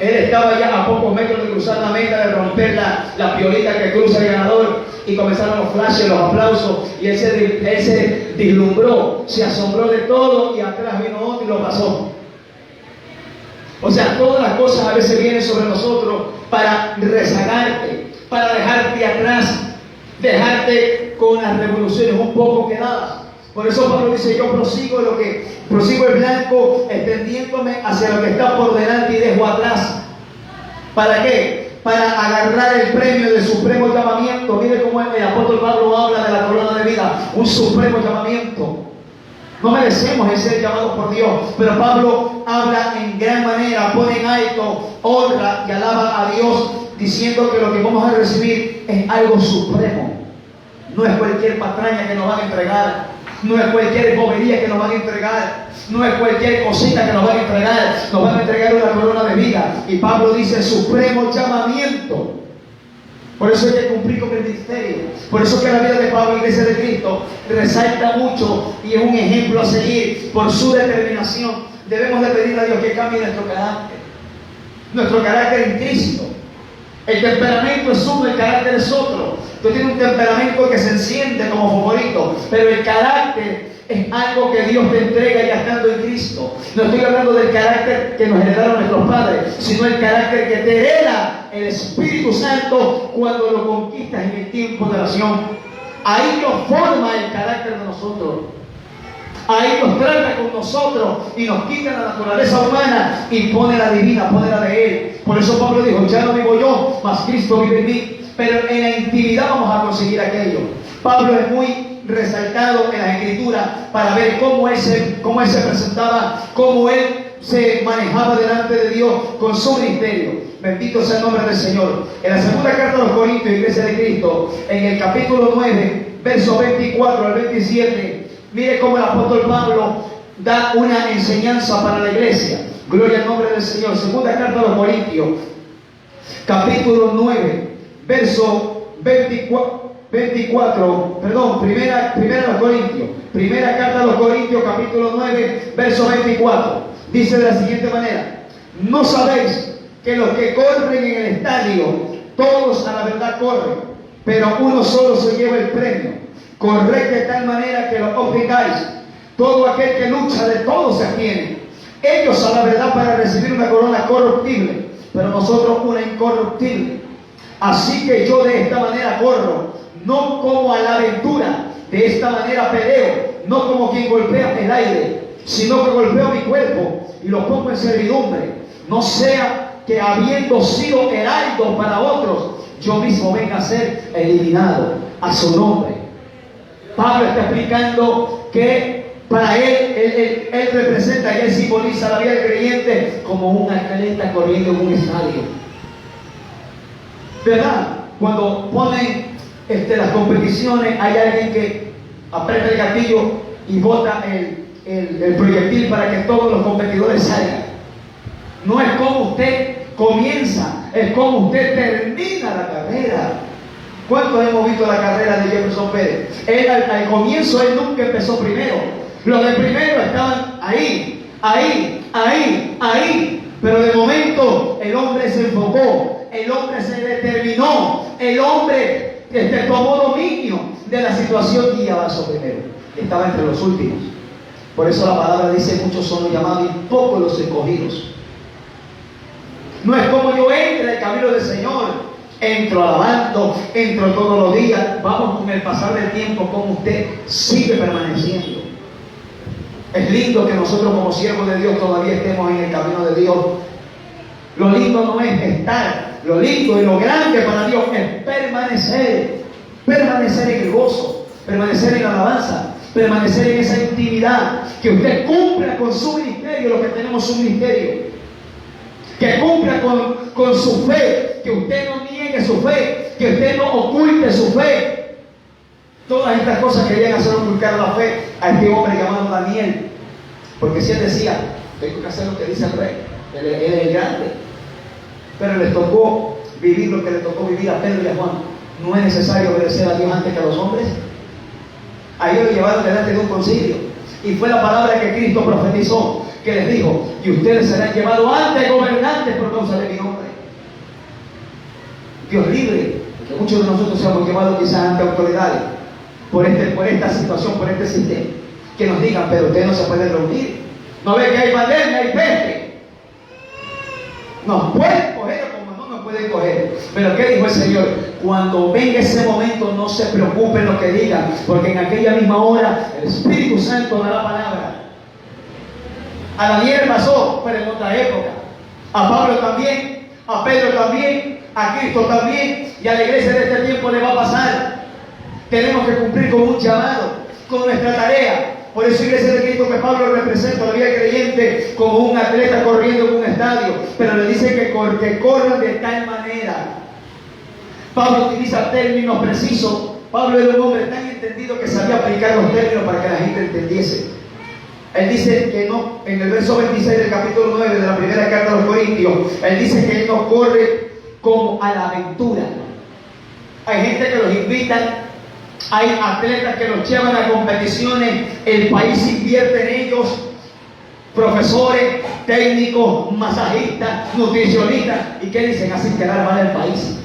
Él estaba ya a pocos metros de cruzar la meta, de romper la piolita que cruza el ganador, y comenzaron los flashes, los aplausos, y él se deslumbró, se asombró de todo, y atrás vino otro y lo pasó. O sea, todas las cosas a veces vienen sobre nosotros para rezagarte, para dejarte atrás, dejarte con las revoluciones un poco quedadas. Por eso Pablo dice: yo prosigo el blanco, extendiéndome hacia lo que está por delante y dejo atrás. ¿Para qué? Para agarrar el premio del supremo llamamiento. Mire cómo el apóstol Pablo habla de la corona de vida, un supremo llamamiento. No merecemos el ser llamados por Dios, pero Pablo habla en gran manera, pone en alto, honra y alaba a Dios, diciendo que lo que vamos a recibir es algo supremo. No es cualquier patraña que nos van a entregar, no es cualquier bobería que nos van a entregar, no es cualquier cosita que nos van a entregar. Nos van a entregar una corona de vida. Y Pablo dice: supremo llamamiento. Por eso hay que cumplir con el ministerio. Por eso que la vida de Pablo, Iglesia de Cristo, resalta mucho y es un ejemplo a seguir por su determinación. Debemos de pedirle a Dios que cambie nuestro carácter en Cristo. El temperamento es uno, el carácter es otro. Tú tienes un temperamento que se enciende como favorito, pero el carácter es algo que Dios te entrega ya estando en Cristo. No estoy hablando del carácter que nos heredaron nuestros padres, sino el carácter que te hereda el Espíritu Santo cuando lo conquistas en el tiempo de oración. Ahí nos forma el carácter de nosotros. Ahí nos trata con nosotros y nos quita la naturaleza humana y pone la divina, pone la de Él. Por eso Pablo dijo: ya no vivo yo, mas Cristo vive en mí. Pero en la intimidad vamos a conseguir aquello. Pablo es muy resaltado en las Escrituras para ver cómo él se presentaba, cómo él se manejaba delante de Dios con su ministerio. Bendito sea el nombre del Señor. En la segunda carta a los Corintios, Iglesia de Cristo, en el capítulo 9, versos 24 al 27, mire cómo el apóstol Pablo da una enseñanza para la iglesia. Gloria al nombre del Señor. Segunda carta a los Corintios, capítulo 9, verso 24, primera a los Corintios, primera carta a los Corintios, capítulo 9, verso 24, dice de la siguiente manera: ¿no sabéis que los que corren en el estadio, todos a la verdad corren, pero uno solo se lleva el premio? Corred de tal manera que lo obtengáis. Todo aquel que lucha, de todo se abstiene. Ellos a la verdad para recibir una corona corruptible, pero nosotros una incorruptible. Así que yo de esta manera corro, no como a la aventura, de esta manera peleo, no como quien golpea el aire, sino que golpeo mi cuerpo y lo pongo en servidumbre, no sea que habiendo sido heraldo para otros, yo mismo venga a ser eliminado a su nombre. Pablo está explicando que para él representa y él simboliza la vida del creyente como un atleta corriendo en un estadio. ¿Verdad? Cuando ponen las competiciones, hay alguien que aprieta el gatillo y bota el proyectil para que todos los competidores salgan. No es como usted comienza, es como usted termina la carrera. ¿Cuántos hemos visto la carrera de Jefferson Pérez? Él al comienzo, él nunca empezó primero. Los de primero estaban ahí. Pero de momento el hombre se enfocó, el hombre se determinó, el hombre tomó dominio de la situación y avanzó primero. Estaba entre los últimos. Por eso la palabra dice: muchos son los llamados y pocos los escogidos. No es como yo entre el camino del Señor, entro alabando, entro todos los días. Vamos con el pasar del tiempo, como usted sigue permaneciendo. Es lindo que nosotros como siervos de Dios todavía estemos en el camino de Dios. Lo lindo no es estar, lo lindo y lo grande para Dios es permanecer en el gozo, permanecer en la alabanza, permanecer en esa intimidad, que usted cumpla con su ministerio, los que tenemos un ministerio, que cumpla con su fe, que usted no niegue su fe, que usted no oculte su fe. Todas estas cosas querían hacer ocultar la fe a este hombre llamado Daniel, porque si él decía: tengo que hacer lo que dice el rey, él es el grande. Pero les tocó vivir lo que le tocó vivir a Pedro y a Juan. ¿No es necesario obedecer a Dios antes que a los hombres? A ellos lo llevaron delante de un concilio. Y fue la palabra que Cristo profetizó, que les dijo: y ustedes serán llevados ante gobernantes por causa de mi nombre. Dios libre, que muchos de nosotros seamos llevados quizás ante autoridades por esta situación, por este sistema, que nos digan: pero ustedes no se pueden reunir, no ven que hay pandemia, hay peste, nos pueden coger como no nos pueden coger. Pero ¿qué dijo el Señor? Cuando venga ese momento, no se preocupen lo que digan, porque en aquella misma hora el Espíritu Santo da la palabra. A Daniel pasó, pero en otra época. A Pablo también, a Pedro también, a Cristo también, y a la iglesia de este tiempo le va a pasar. Tenemos que cumplir con un llamado, con nuestra tarea. Por eso, iglesia de Cristo, que Pablo representa a la vida creyente como un atleta corriendo en un estadio, pero le dice que corran de tal manera. Pablo utiliza términos precisos. Pablo era un hombre tan entendido que sabía aplicar los términos para que la gente entendiese. Él dice que no, en el verso 26 del capítulo 9 de la primera carta a los Corintios, él dice que él no corre como a la aventura. Hay gente que los invita, hay atletas que los llevan a competiciones, el país invierte en ellos, profesores, técnicos, masajistas, nutricionistas, ¿y qué dicen? Hacen quedar mal el país.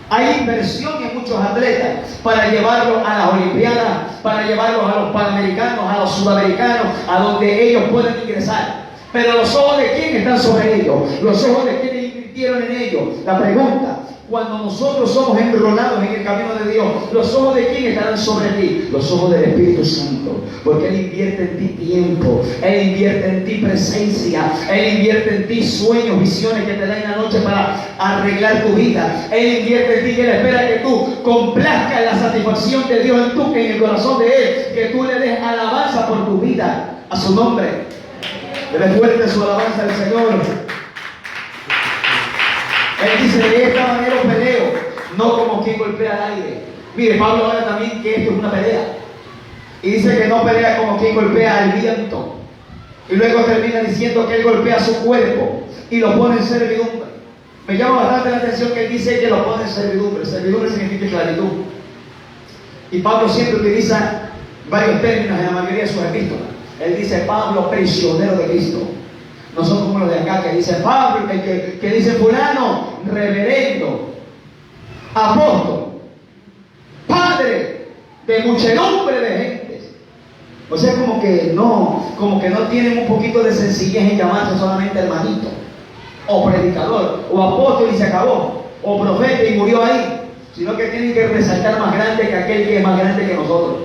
Hay inversión en muchos atletas para llevarlos a las Olimpiadas, para llevarlos a los Panamericanos, a los Sudamericanos, a donde ellos pueden ingresar. Pero los ojos de quién están sobre ellos, los ojos de quienes invirtieron en ellos. La pregunta: cuando nosotros somos enrolados en el camino de Dios, ¿los ojos de quién estarán sobre ti? Los ojos del Espíritu Santo, porque Él invierte en ti tiempo, Él invierte en ti presencia, Él invierte en ti sueños, visiones que te dan en la noche para arreglar tu vida. Él invierte en ti, que Él espera que tú complazcas la satisfacción de Dios en el corazón de Él, que tú le des alabanza por tu vida, a su nombre. Debe fuerte su alabanza al Señor. Él dice: de esta manera peleo, no como quien golpea al aire. Mire, Pablo habla también que esto es una pelea. Y dice que no pelea como quien golpea al viento. Y luego termina diciendo que él golpea su cuerpo y lo pone en servidumbre. Me llama bastante la atención que él dice que lo pone en servidumbre. Servidumbre significa esclavitud. Y Pablo siempre utiliza varios términos en la mayoría de sus epístolas. Él dice: Pablo, prisionero de Cristo. No son como los de acá que dicen Pablo, que dicen fulano, reverendo, apóstol, padre de muchedumbre de gentes. O sea, como que no tienen un poquito de sencillez en llamarse solamente hermanito, o predicador, o apóstol y se acabó, o profeta y murió ahí, sino que tienen que resaltar más grande que aquel que es más grande que nosotros.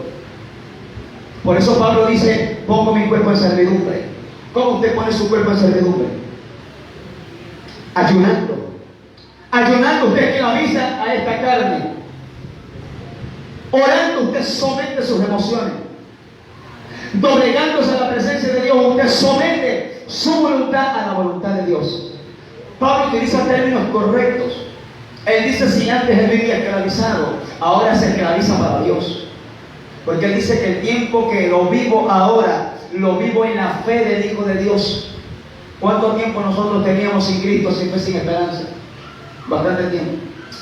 Por eso Pablo dice: pongo mi cuerpo en servidumbre. ¿Cómo usted pone su cuerpo en servidumbre? Ayunando. Ayunando usted esclaviza a esta carne. Orando usted somete sus emociones. Doblegándose a la presencia de Dios, usted somete su voluntad a la voluntad de Dios. Pablo utiliza términos correctos. Él dice: si antes él vivía esclavizado, ahora se esclaviza para Dios. Porque él dice que el tiempo que lo vivo ahora, lo vivo en la fe del Hijo de Dios. ¿Cuánto tiempo nosotros teníamos sin Cristo, sin fe, sin esperanza? Bastante tiempo.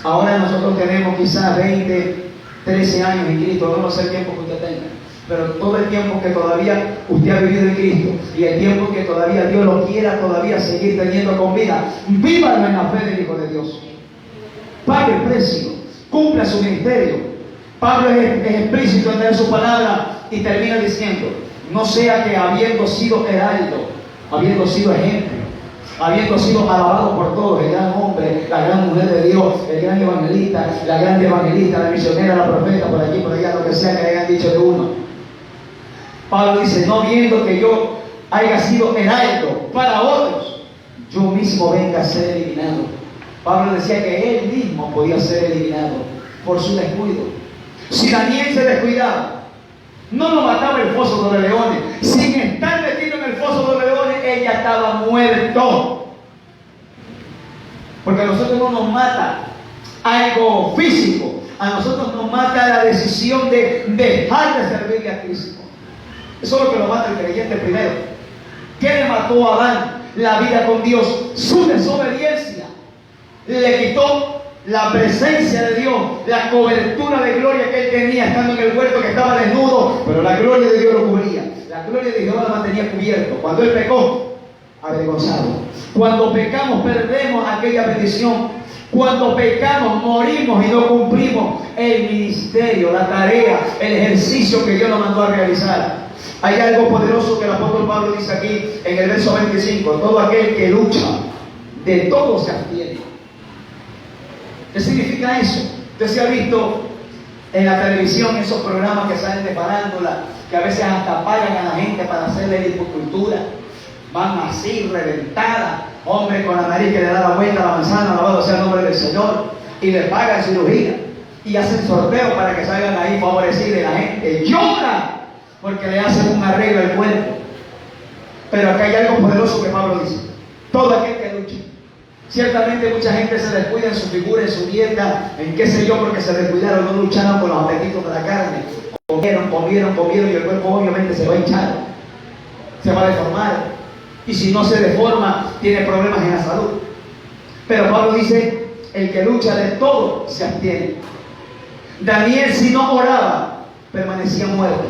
Ahora nosotros tenemos quizás 20, 13 años en Cristo, no sé el tiempo que usted tenga, pero todo el tiempo que todavía usted ha vivido en Cristo y el tiempo que todavía Dios lo quiera todavía seguir teniendo con vida, vívalo en la fe del Hijo de Dios. Pague el precio, cumpla su ministerio. Pablo es explícito en su palabra y termina diciendo: no sea que habiendo sido heraldo, habiendo sido ejemplo, habiendo sido alabado por todos, el gran hombre, la gran mujer de Dios, el gran evangelista, la gran evangelista, la misionera, la profeta, por aquí, por allá, lo que sea que hayan dicho de uno. Pablo dice: no viendo que yo haya sido heraldo para otros, yo mismo venga a ser eliminado. Pablo decía que él mismo podía ser eliminado por su descuido. Si Daniel se descuidaba, no lo mataba el foso de los leones. Sin estar metido en el foso de los leones, ella estaba muerto. Porque a nosotros no nos mata algo físico, a nosotros nos mata la decisión de dejar de servirle a Cristo. Eso es lo que lo mata el creyente primero. ¿Qué le mató a Adán? La vida con Dios. Su desobediencia le quitó la presencia de Dios, la cobertura de gloria que él tenía estando en el huerto, que estaba desnudo, pero la gloria de Dios lo cubría. La gloria de Dios lo mantenía cubierto. Cuando él pecó, avergonzado. Cuando pecamos, perdemos aquella bendición. Cuando pecamos, morimos y no cumplimos el ministerio, la tarea, el ejercicio que Dios nos mandó a realizar. Hay algo poderoso que el apóstol Pablo dice aquí en el verso 25: todo aquel que lucha, de todo se abstiene. ¿Qué significa eso? Usted se ha visto en la televisión esos programas que salen de farándula, que a veces hasta pagan a la gente para hacerle lipocultura. Van así, reventadas, hombre con la nariz que le da la vuelta a la manzana, alabado sea el nombre del Señor, y le pagan cirugía, y hacen sorteo para que salgan ahí favorecidos, y la gente llora porque le hacen un arreglo al cuerpo. Pero acá hay algo poderoso que Pablo dice: todo aquel que lucha. Ciertamente mucha gente se descuida en su figura, en su dieta, en qué sé yo, porque se descuidaron, no lucharon con los apetitos de la carne. Comieron, y el cuerpo obviamente se va a hinchar, se va a deformar. Y si no se deforma, tiene problemas en la salud. Pero Pablo dice: el que lucha de todo se abstiene. Daniel, si no oraba, permanecía muerto.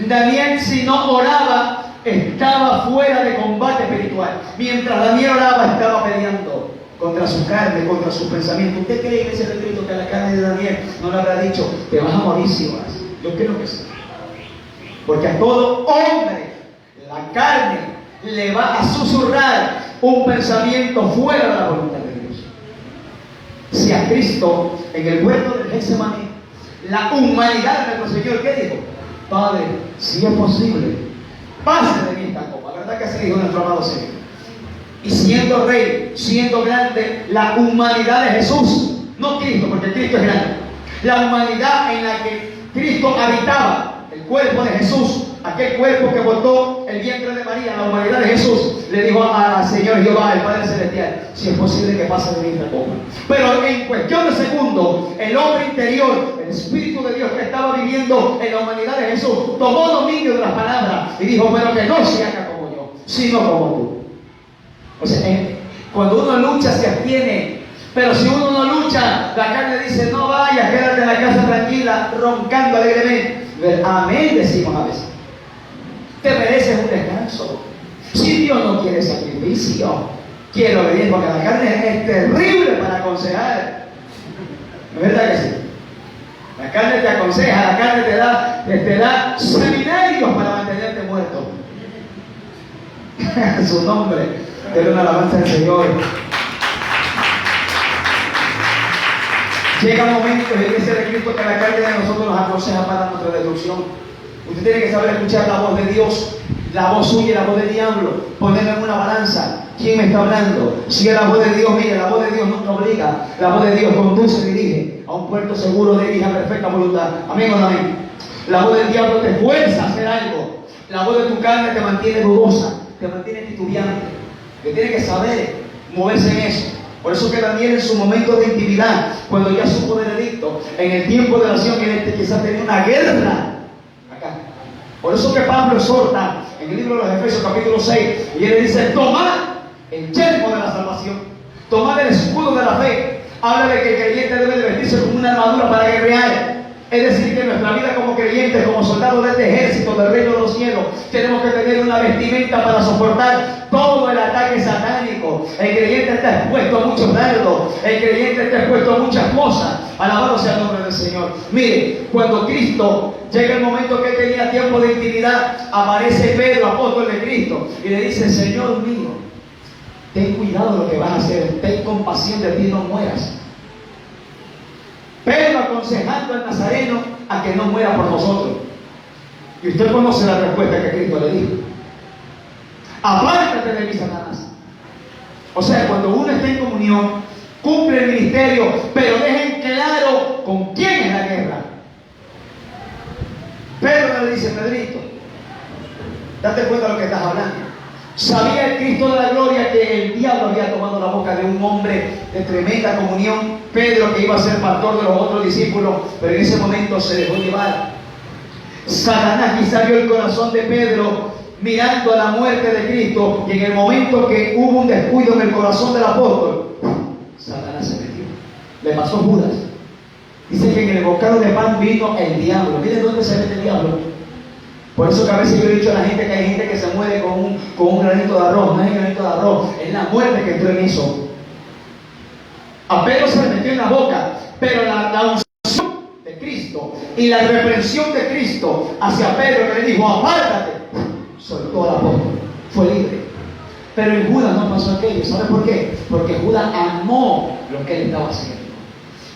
Daniel, si no oraba, estaba fuera de combate espiritual. Mientras Daniel oraba, estaba peleando contra su carne, contra sus pensamientos. ¿Usted cree en ese decreto que la carne de Daniel no le habrá dicho: te vas a morir si oras? Yo creo que sí. Porque a todo hombre la carne le va a susurrar un pensamiento fuera de la voluntad de Dios. Si a Cristo en el huerto del Getsemaní, la humanidad de nuestro Señor, ¿qué dijo? Padre, si es posible, pase de mí esta copa. ¿Verdad que así dijo nuestro amado Señor? Y siendo rey, siendo grande, la humanidad de Jesús, no Cristo, porque Cristo es grande, la humanidad en la que Cristo habitaba, el cuerpo de Jesús, aquel cuerpo que botó el vientre de María, la humanidad de Jesús, le dijo al Señor Jehová, el Padre Celestial: si es posible que pase de mí esta copa. Pero en cuestión de segundos, el hombre interior, el Espíritu de Dios que estaba viviendo en la humanidad de Jesús, tomó dominio de las palabras y dijo: pero que no se haga como yo, sino como tú. O sea, cuando uno lucha se abstiene. Pero si uno no lucha, la carne dice: no vayas, quédate en la casa tranquila, roncando alegremente. Amén, decimos a veces. Te mereces un descanso. Si Dios no quiere sacrificio, quiere obediencia, porque la carne es terrible para aconsejar. ¿No es verdad que sí? La carne te aconseja, la carne te da seminarios para mantenerte muerto. En su nombre, denle una alabanza al Señor. Llega un momento en ese de Cristo que la carne de nosotros nos aconseja para nuestra destrucción. Usted tiene que saber escuchar la voz de Dios, la voz suya y la voz del diablo, ponerla en una balanza. ¿Quién me está hablando? Si es la voz de Dios, mire, la voz de Dios no te obliga, la voz de Dios conduce y dirige a un puerto seguro de hija perfecta voluntad. Amén o no amén. La voz del diablo te fuerza a hacer algo. La voz de tu carne te mantiene dudosa, te mantiene titubeante. Que tiene que saber moverse en eso. Por eso que Daniel, en su momento de intimidad, cuando ya supo del edicto, en el tiempo de oración, que quizás tenía una guerra acá. Por eso que Pablo exhorta en el libro de los Efesios capítulo 6, y él dice: tomad el yelmo de la salvación, tomad el escudo de la fe. Habla de que el creyente debe de vestirse como una armadura para guerrear. Es decir, que en nuestra vida como creyentes, como soldados de este ejército del reino de los cielos, tenemos que tener una vestimenta para soportar todo el ataque satánico. El creyente está expuesto a muchos dardos, el creyente está expuesto a muchas cosas. Alabado sea el nombre del Señor. Mire, cuando Cristo llega el momento que tenía tiempo de intimidad, aparece Pedro, apóstol de Cristo, y le dice: Señor mío, ten cuidado de lo que vas a hacer, ten compasión de ti, no mueras. Pedro aconsejando al Nazareno a que no muera por nosotros. Y usted conoce la respuesta que Cristo le dijo: apártate de mí, Satanás. O sea, cuando uno está en comunión, cumple el ministerio, pero dejen claro con quién es la guerra. Pedro le dice: Pedrito, date cuenta de lo que estás hablando. ¿Sabía el Cristo de la gloria que el diablo había tomado la boca de un hombre de tremenda comunión? Pedro, que iba a ser pastor de los otros discípulos, pero en ese momento se dejó llevar. Satanás quizá vio el corazón de Pedro mirando a la muerte de Cristo, y en el momento que hubo un descuido en el corazón del apóstol, Satanás se metió. Le pasó a Judas. Dice que en el bocado de pan vino el diablo. Miren dónde se mete el diablo. Por eso que a veces yo he dicho a la gente que hay gente que se muere con un granito de arroz. No es el granito de arroz, es la muerte que entró en eso. A Pedro se le metió en la boca, pero la unción de Cristo y la reprensión de Cristo hacia Pedro, que le dijo, apártate, soltó al apóstol, fue libre. Pero en Judas no pasó aquello. ¿Sabe por qué? Porque Judas amó lo que él estaba haciendo.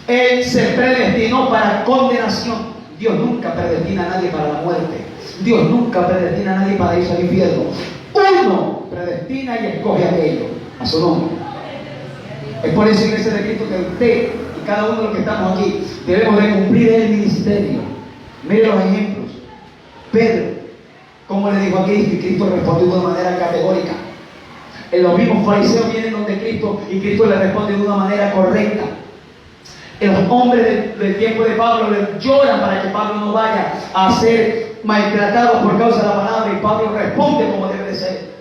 Él se predestinó para condenación. Dios nunca predestina a nadie para la muerte. Dios nunca predestina a nadie para irse al infierno. Uno predestina y escoge aquello a su nombre. Es por eso, iglesia de Cristo, que usted y cada uno de los que estamos aquí debemos de cumplir el ministerio. Mire los ejemplos. Pedro, como le dijo a Cristo, y Cristo respondió de una manera categórica. Los mismos fariseos vienen donde Cristo y Cristo le responde de una manera correcta. Los hombres del tiempo de Pablo le lloran para que Pablo no vaya a ser maltratado por causa de la palabra, y Pablo responde como debe de ser.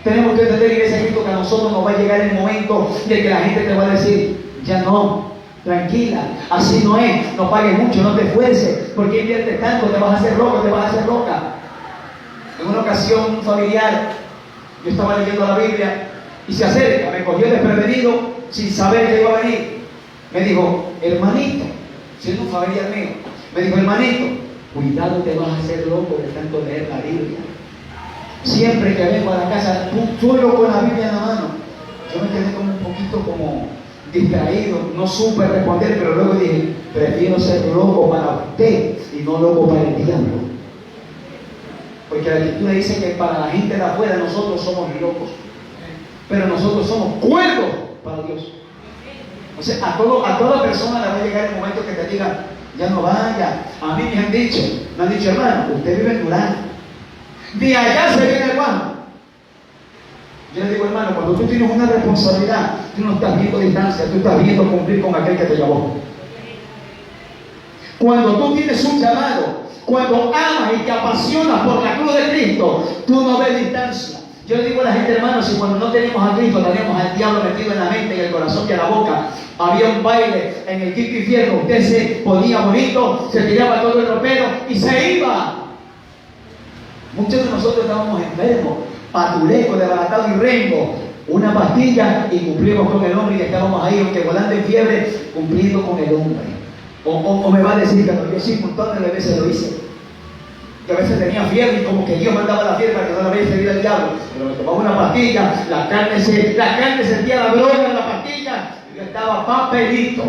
Tenemos que entender, iglesia de Cristo, que a nosotros nos va a llegar el momento de que la gente te va a decir, ya no, tranquila, así no es, no pagues mucho, no te esfuerces, porque inviertes tanto, te vas a hacer loco, te vas a hacer loca. En una ocasión, un familiar, yo estaba leyendo la Biblia y se acerca, me cogió desprevenido sin saber que iba a venir. Me dijo, hermanito, siendo un familiar mío, me dijo, hermanito, cuidado, te vas a hacer loco de tanto leer la Biblia. Siempre que vengo a la casa, solo con la Biblia en la mano. Yo me quedé como un poquito como distraído, no supe responder, pero luego dije, prefiero ser loco para usted y no loco para el diablo. Porque la Escritura dice que para la gente de afuera nosotros somos locos, pero nosotros somos cuerdos para Dios. O sea, a toda persona le va a llegar el momento que te diga, ya no vaya. A mí me han dicho, hermano, usted vive en Durán. De allá se viene Juan. Yo le digo, hermano, cuando tú tienes una responsabilidad, tú no estás viendo distancia, tú estás viendo cumplir con aquel que te llamó. Cuando tú tienes un llamado, cuando amas y te apasionas por la cruz de Cristo, tú no ves distancia. Yo le digo a la gente, hermano, si cuando no teníamos a Cristo, teníamos al diablo metido en la mente, en el corazón y en la boca, había un baile en el quinto infierno, usted se ponía bonito, se tiraba todo el ropero y se iba. Muchos de nosotros estábamos enfermos, patulecos, desbaratados y rengo, una pastilla y cumplimos con el hombre, y estábamos ahí, aunque volando en fiebre, cumpliendo con el hombre. O me va a decir que no, yo sí, un montón de veces lo hice. Que a veces tenía fiebre y como que Dios mandaba la fiebre para que no la veía seguir al diablo. Pero me tomaba una pastilla, la carne sentía la droga en la pastilla y yo estaba papelito.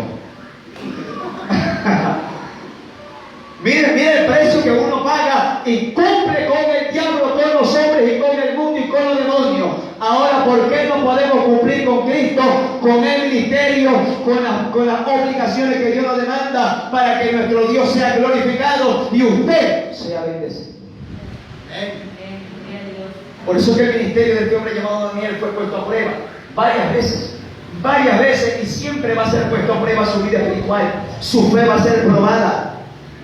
Mire el precio que uno paga y cumple con el diablo, con los hombres y con el mundo y con los demonios. Ahora, ¿por qué no podemos cumplir con Cristo, con el ministerio, con las obligaciones que Dios nos demanda para que nuestro Dios sea glorificado y usted sea bendecido? Por eso que el ministerio de este hombre llamado Daniel fue puesto a prueba varias veces, y siempre va a ser puesto a prueba su vida espiritual. Su fe va a ser probada.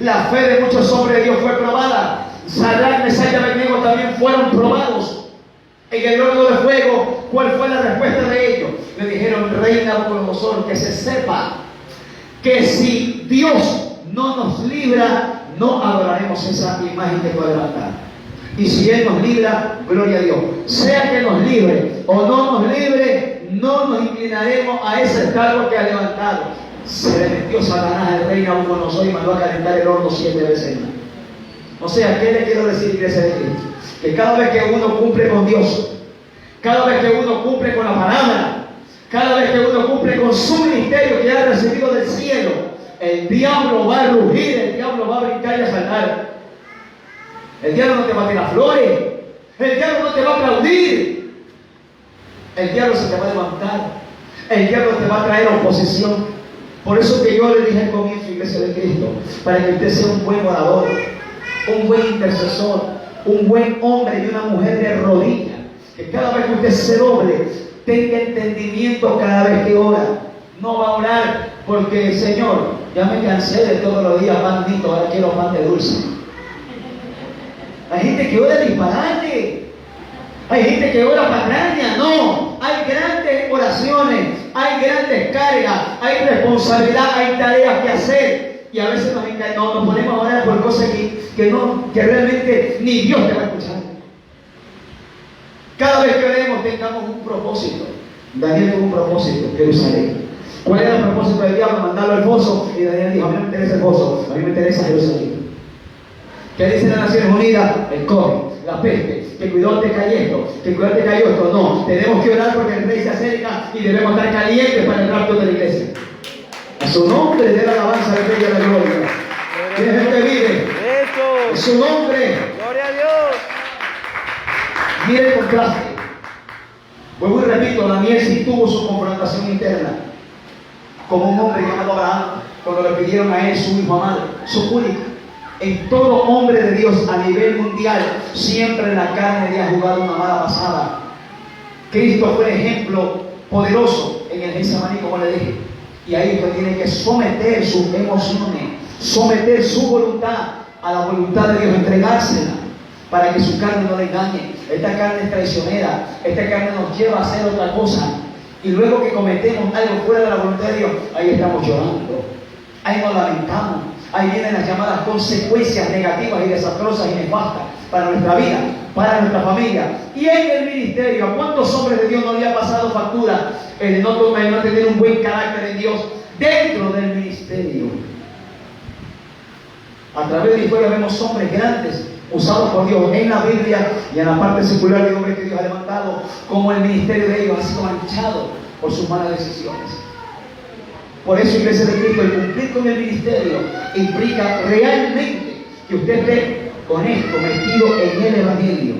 La fe de muchos hombres de Dios fue probada. Sadrach, Mesach y Abednego también fueron probados en el horno de fuego. ¿Cuál fue la respuesta de ellos? Le dijeron, rey Nabucodonosor, que se sepa que si Dios no nos libra, no adoraremos esa imagen que tú has levantado. Y si Él nos libra, gloria a Dios. Sea que nos libre o no nos libre, no nos inclinaremos a ese cargo que ha levantado. Se le metió Satanás al rey Nabucodonosor y mandó a calentar el horno 7 veces. O sea, ¿qué le quiero decir, iglesia de Cristo? Que cada vez que uno cumple con Dios, cada vez que uno cumple con la palabra, cada vez que uno cumple con su ministerio que ha recibido del cielo, el diablo va a rugir, el diablo va a brincar y a saltar. El diablo no te va a tirar flores, el diablo no te va a aplaudir, el diablo se te va a levantar, el diablo te va a traer oposición. Por eso que yo le dije al comienzo, iglesia de Cristo, para que usted sea un buen orador, un buen intercesor, un buen hombre y una mujer de rodillas, que cada vez que usted se doble, tenga entendimiento cada vez que ora. No va a orar porque, Señor, ya me cansé de todos los días pan dito, ahora quiero pan de dulce. Hay gente que ora disparate, hay gente que ora patraña. No, hay grandes oraciones hay grandes cargas, hay responsabilidad, hay tareas que hacer. Y a veces nos ponemos a orar por cosas que realmente ni Dios te va a escuchar. Cada vez que oremos tengamos un propósito. Daniel tuvo un propósito, Jerusalén. ¿Cuál era el propósito del diablo? Mandarlo al foso. Y Daniel dijo, a mí no me interesa el foso, a mí me interesa Jerusalén. ¿Qué dicen las Naciones Unidas? El COVID, la peste, que cuidado te cayó esto, que cuidado te cayó esto. No, tenemos que orar porque el rey se acerca y debemos estar calientes para el rapto de la iglesia. A su nombre de la alabanza del rey de la gloria. ¿Quién es el que vive? A su nombre. Gloria a Dios. Mire el contraste. Vuelvo y repito, Daniel sí tuvo su confrontación interna. Como un hombre llamado Abraham, cuando le pidieron a él su hijo amado, su único. En todo hombre de Dios a nivel mundial, siempre la carne le ha jugado una mala pasada. Cristo fue ejemplo poderoso en el Getsemaní, como le dije. Y ahí usted tiene que someter sus emociones, someter su voluntad a la voluntad de Dios, entregársela para que su carne no le engañe. Esta carne es traicionera, esta carne nos lleva a hacer otra cosa. Y luego que cometemos algo fuera de la voluntad de Dios, ahí estamos llorando, ahí nos lamentamos, ahí vienen las llamadas consecuencias negativas y desastrosas y nefastas para nuestra vida, para nuestra familia. Y en el ministerio, ¿a cuántos hombres de Dios no le ha pasado factura el no tener un buen carácter en Dios dentro del ministerio? A través de la historia vemos hombres grandes usados por Dios en la Biblia y en la parte secular de hombres que Dios ha levantado, como el ministerio de ellos ha sido manchado por sus malas decisiones. Por eso, Iglesia de Cristo, el cumplir con el ministerio implica realmente que usted esté honesto, metido en el Evangelio,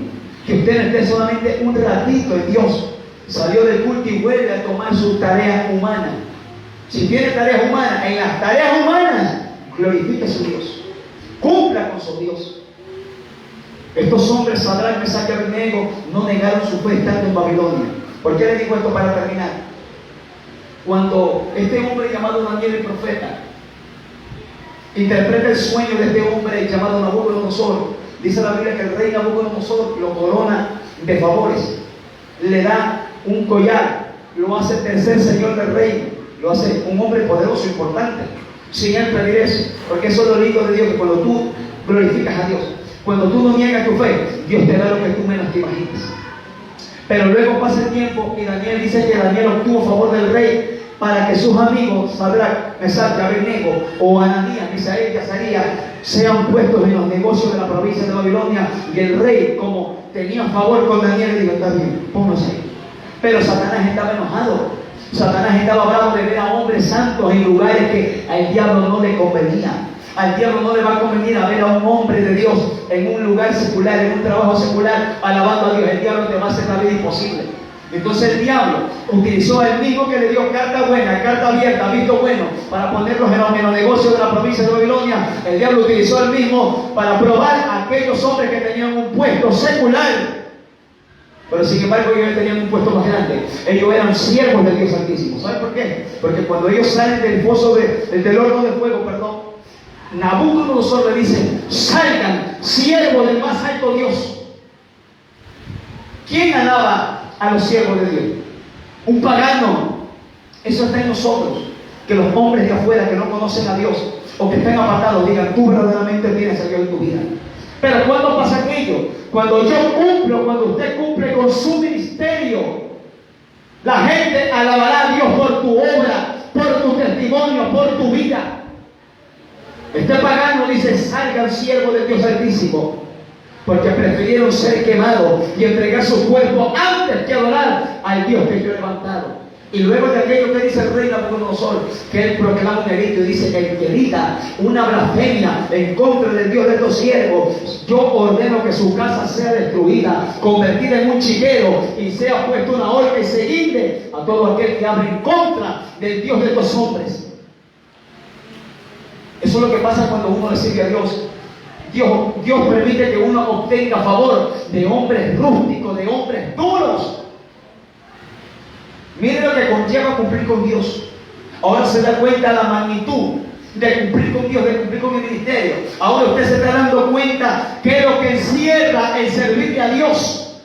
que usted no esté solamente un ratito en Dios, salió del culto y vuelve a tomar sus tareas humanas. Si tiene tareas humanas, en las tareas humanas glorifique a su Dios, cumpla con su Dios. Estos hombres, Sadrach, Mesach y Abednego, no negaron su fe estando en Babilonia. ¿Por qué les digo esto para terminar? Cuando este hombre llamado Daniel el profeta interpreta el sueño de este hombre llamado Nabucodonosor, dice la Biblia que el rey Nabucodonosor lo corona de favores, le da un collar, lo hace tercer señor del reino, lo hace un hombre poderoso, importante, sin él pedir eso, porque eso es lo lindo de Dios, que cuando tú glorificas a Dios, cuando tú no niegas tu fe, Dios te da lo que tú menos te imaginas. Pero luego pasa el tiempo y Daniel dice que Daniel obtuvo favor del rey para que sus amigos, Sadrach, Mesach y Abednego, o Ananías, Misael y Azarías, sean puestos en los negocios de la provincia de Babilonia. Y el rey, como tenía favor con Daniel, le dijo, está bien, ponlos ahí. Pero Satanás estaba enojado. Satanás estaba bravo de ver a hombres santos en lugares que al diablo no le convenía. Al diablo no le va a convenir a ver a un hombre de Dios en un lugar secular, en un trabajo secular, alabando a Dios. El diablo te va a hacer la vida imposible. Entonces el diablo utilizó al mismo que le dio carta buena, carta abierta, visto bueno, para ponerlos en los negocios de la provincia de Babilonia. El diablo utilizó al mismo para probar a aquellos hombres que tenían un puesto secular. Pero sin embargo ellos tenían un puesto más grande. Ellos eran siervos del Dios Altísimo. ¿Saben por qué? Porque cuando ellos salen del foso del horno de fuego, Nabucodonosor le dice, salgan, siervos del más alto Dios. ¿Quién alaba a los siervos de Dios? Un pagano. Eso está en nosotros. Que los hombres de afuera que no conocen a Dios o que estén apartados digan, tú verdaderamente tienes a Dios en tu vida. Pero ¿cuándo pasa aquello? Cuando yo cumplo, cuando usted cumple con su ministerio, la gente alabará a Dios por tu obra, por tu testimonio, por tu vida. Este pagano dice, salgan siervos del Dios Altísimo, porque prefirieron ser quemados y entregar su cuerpo antes que adorar al Dios que yo he levantado. Y luego de aquello que dice el rey Nabucodonosor, que él proclama un edicto y dice, el que diga una blasfemia en contra del Dios de estos siervos, yo ordeno que su casa sea destruida, convertida en un chiquero, y sea puesto una horca y se guinde a todo aquel que hable en contra del Dios de estos hombres. Eso es lo que pasa cuando uno le sirve a Dios. Dios permite que uno obtenga favor de hombres rústicos, de hombres duros. Mire lo que conlleva cumplir con Dios. Ahora se da cuenta la magnitud de cumplir con Dios, de cumplir con el ministerio. Ahora usted se está dando cuenta que es lo que encierra el servirle a Dios.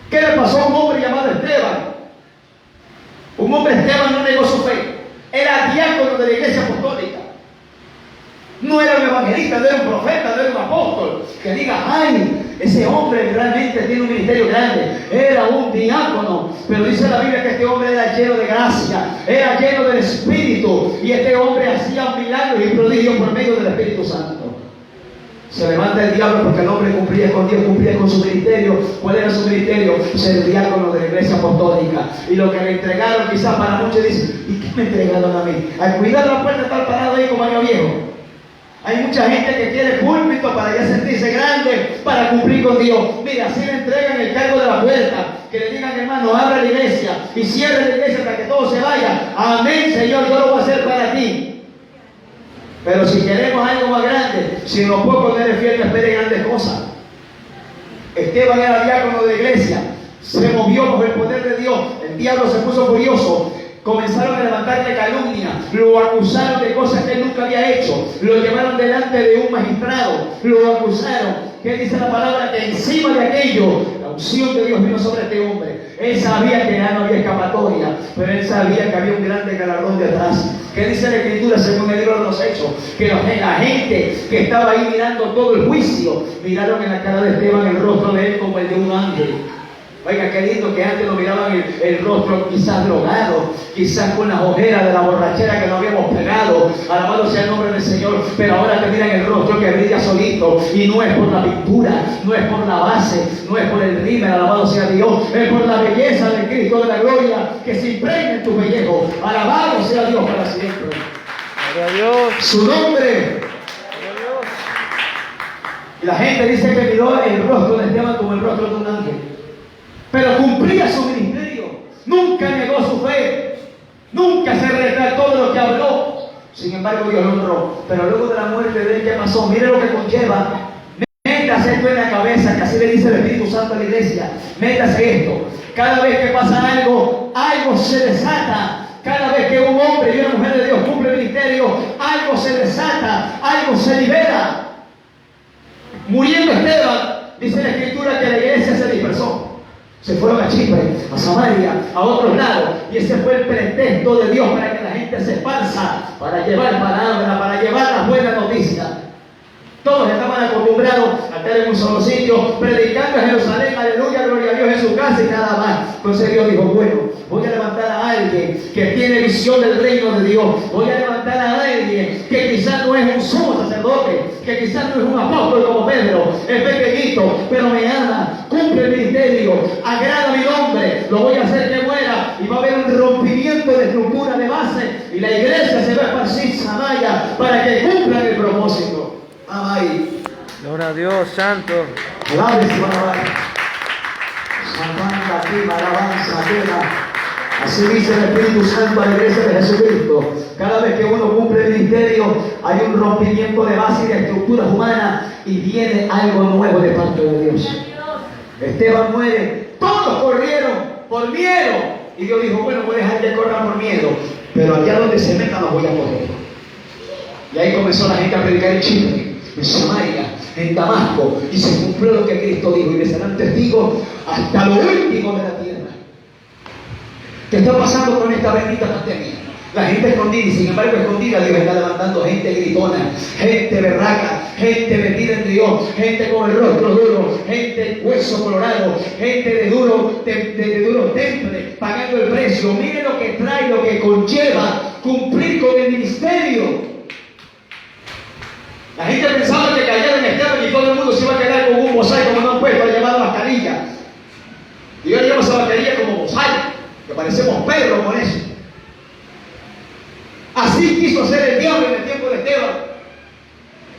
¿Qué le pasó a un hombre llamado Esteban? Un Un hombre, Esteban, no negó su fe. Era diácono de la iglesia apostólica. No era un evangelista, no era un profeta, no era un apóstol. Que diga, ay, ese hombre realmente tiene un ministerio grande. Era un diácono. Pero dice la Biblia que este hombre era lleno de gracia, era lleno del Espíritu. Y este hombre hacía milagros y prodigios por medio del Espíritu Santo. Se levanta el diablo porque el hombre cumplía con Dios, cumplía con su ministerio. ¿Cuál era su ministerio? Ser diácono de la iglesia apostólica. Y lo que le entregaron, quizás para muchos dicen, ¿y qué me entregaron a mí? Al cuidar la puerta, estar parado ahí como año viejo. Hay mucha gente que quiere púlpito para ya sentirse grande, para cumplir con Dios. Mira, así le entregan el cargo de la puerta. Que le digan, hermano, abra la iglesia y cierre la iglesia para que todo se vaya. Amén, Señor, yo lo voy a hacer para ti. Pero si queremos algo más grande, si nos puede poner en fiel, espere grandes cosas. Esteban era diácono de la iglesia, se movió bajo el poder de Dios. El diablo se puso furioso. Comenzaron a levantarle calumnia, lo acusaron de cosas que él nunca había hecho, lo llevaron delante de un magistrado, lo acusaron. ¿Qué dice la palabra? Que encima de aquello, la unción de Dios vino sobre este hombre. Él sabía que ya no había escapatoria, pero él sabía que había un grande galardón detrás. ¿Qué dice la Escritura según el libro de los Hechos? Que la gente que estaba ahí mirando todo el juicio, miraron en la cara de Esteban el rostro de él como el de un ángel. Oiga, qué lindo que antes lo miraban el rostro quizás drogado, quizás con las ojeras de la borrachera que nos habíamos pegado. Alabado sea el nombre del Señor. Pero ahora te miran el rostro que brilla solito. Y no es por la pintura, no es por la base, no es por el rímel, alabado sea Dios. Es por la belleza del Cristo de la gloria que se impregna en tu pellejo. Alabado sea Dios para siempre. Gloria a Dios. Su nombre. Gloria a Dios. Y la gente dice que miró el rostro de Esteban como el rostro de un ángel. Pero cumplía su ministerio, nunca negó su fe, nunca se retractó de lo que habló. Sin embargo, Dios lo honró. Pero luego de la muerte de él, ¿qué pasó? Mire lo que conlleva. Métase esto en la cabeza, que así le dice el Espíritu Santo a la iglesia. Métase esto. Cada vez que pasa algo, algo se desata. Cada vez que un hombre y una mujer de Dios cumple el ministerio, algo se desata, algo se libera. Muriendo Esteban, dice la Escritura que la iglesia se dispersó. Se fueron a Chipre, a Samaria, a otros lados. Y ese fue el pretexto de Dios para que la gente se esparza, para llevar palabra, para llevar las buenas noticias. Todos estaban acostumbrados a estar en un solo sitio, predicando en Jerusalén, aleluya, gloria a Dios en su casa y nada más. Entonces Dios dijo, bueno, voy a levantar a alguien que tiene visión del reino de Dios. Voy a levantar a alguien que quizás no es un sumo sacerdote, que quizás no es un apóstol como Pedro, es pequeñito, pero me ama, cumple el ministerio, agrada mi nombre, lo voy a hacer que muera. Y va a haber un rompimiento de estructura de base y la iglesia se va a esparcir Samaya para que cumplan el propósito. Amén. Gloria a Dios, santo. Alabe su alabanza. Santa aquí, alabanza, queda. Así dice el Espíritu Santo a la iglesia de Jesucristo. Cada vez que uno cumple el ministerio, hay un rompimiento de base y de estructuras humanas y viene algo nuevo de parte de Dios. Esteban muere, todos corrieron por miedo. Y Dios dijo, bueno, voy a dejar que corran por miedo, pero allá donde se metan los voy a correr. Y ahí comenzó la gente a predicar en Chipre, en Samaria, en Damasco, y se cumplió lo que Cristo dijo, y le serán testigos hasta lo último de la tierra. ¿Qué está pasando con esta bendita pandemia? La gente escondida, y sin embargo escondida Dios está levantando gente gritona, gente berraca, gente metida en Dios, gente con el rostro duro, gente hueso colorado, gente de duro temple, pagando el precio. Mire lo que trae, lo que conlleva cumplir con el ministerio. La gente pensaba que cayeron en Esteban y todo el mundo se iba a quedar con un mosaico como no han puesto, llamado mascarilla. Y yo llamo esa mascarilla como mosaico, que parecemos perros con eso. Así quiso hacer el diablo en el tiempo de Esteban.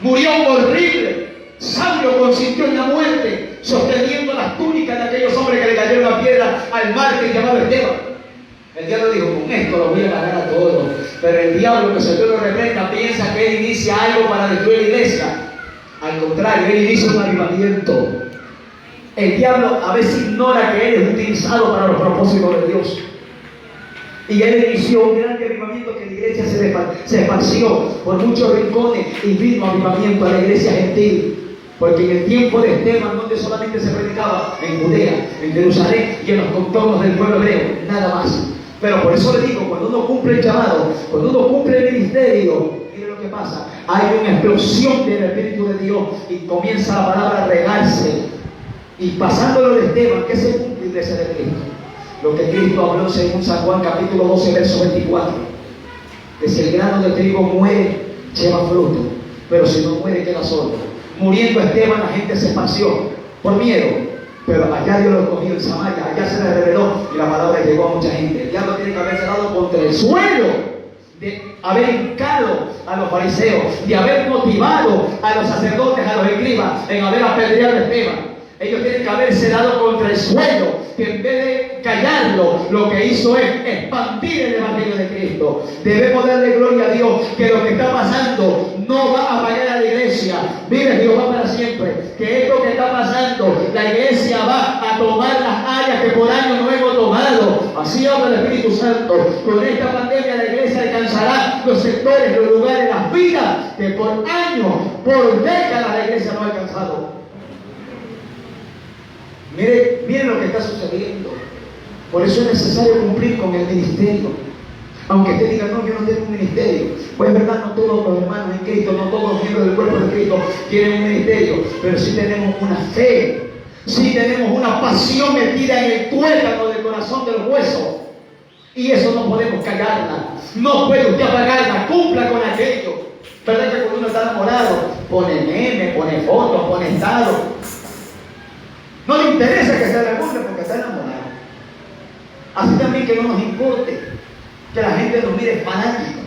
Murió horrible. Saulo consintió en la muerte, sosteniendo las túnicas de aquellos hombres que le cayeron la piedra al mártir llamado Esteban. El diablo dijo, con esto lo voy a ganar a todos. Pero el diablo, que se lo reprenda, piensa que él inicia algo para destruir la iglesia. Al contrario, él inicia un avivamiento. El diablo a veces ignora que él es utilizado para los propósitos de Dios. Y él inició un gran avivamiento que la iglesia se esparció por muchos rincones y vino avivamiento a la iglesia gentil. Porque en el tiempo de Esteban, donde solamente se predicaba en Judea, en Jerusalén y en los contornos del pueblo hebreo, nada más. Pero por eso le digo, cuando uno cumple el llamado, cuando uno cumple el ministerio, mire lo que pasa, hay una explosión del Espíritu de Dios y comienza la palabra a regarse. Y pasándolo de Esteban, que se cumple la iglesia de Cristo. Lo que Cristo habló según San Juan capítulo 12, verso 24. Que si el grano de trigo muere, lleva fruto. Pero si no muere, queda solo. Muriendo Esteban, la gente se esparció por miedo. Pero allá Dios lo escogió en Samaria, allá se le reveló y la palabra llegó a mucha gente. El diablo tiene que haberse dado contra el suelo de haber hincado a los fariseos, de haber motivado a los sacerdotes, a los escribas, en haber apedreado a Esteban. Ellos tienen que haberse dado contra el suelo, que en vez de callarlo, lo que hizo es expandir el Evangelio de Cristo. Debemos darle gloria a Dios que lo que está pasando no va a fallar a la iglesia. Mire, Dios va para siempre. Que esto que está pasando, la iglesia va a tomar las áreas que por años no hemos tomado. Así habla el Espíritu Santo. Con esta pandemia la iglesia alcanzará los sectores, los lugares, las vidas que por años, por décadas la iglesia no ha alcanzado. Miren lo que está sucediendo. Por eso es necesario cumplir con el ministerio. Aunque usted diga, no, yo no tengo un ministerio. Pues es verdad, no todos los hermanos en Cristo, no todos los miembros del cuerpo de Cristo tienen un ministerio. Pero sí tenemos una fe. Sí tenemos una pasión metida en el tuétano del corazón del hueso. Y eso no podemos callarla. No puede usted apagarla. Cumpla con aquello. ¿Verdad que cuando uno está enamorado, pone meme, pone fotos, pone estado? No le interesa que se le guste porque está enamorado. Así también que no nos importe que la gente nos mire fanático,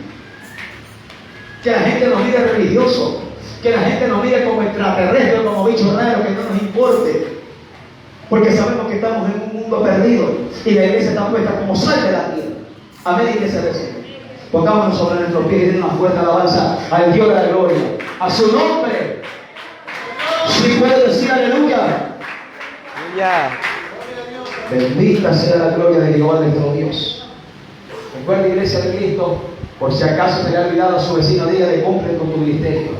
que la gente nos mire religioso, que la gente nos mire como extraterrestre, como bicho raro, que no nos importe. Porque sabemos que estamos en un mundo perdido y la iglesia está puesta como sal de la tierra. Amén, iglesia del Señor. Pongámonos sobre nuestros pies y den una fuerte alabanza al Dios de la gloria. A su nombre. Si puede decir aleluya. Bendita sea la gloria de Jehová nuestro Dios. Recuerda, iglesia de Cristo, por si acaso se le ha olvidado a su vecino, dígale, cumple con tu ministerio.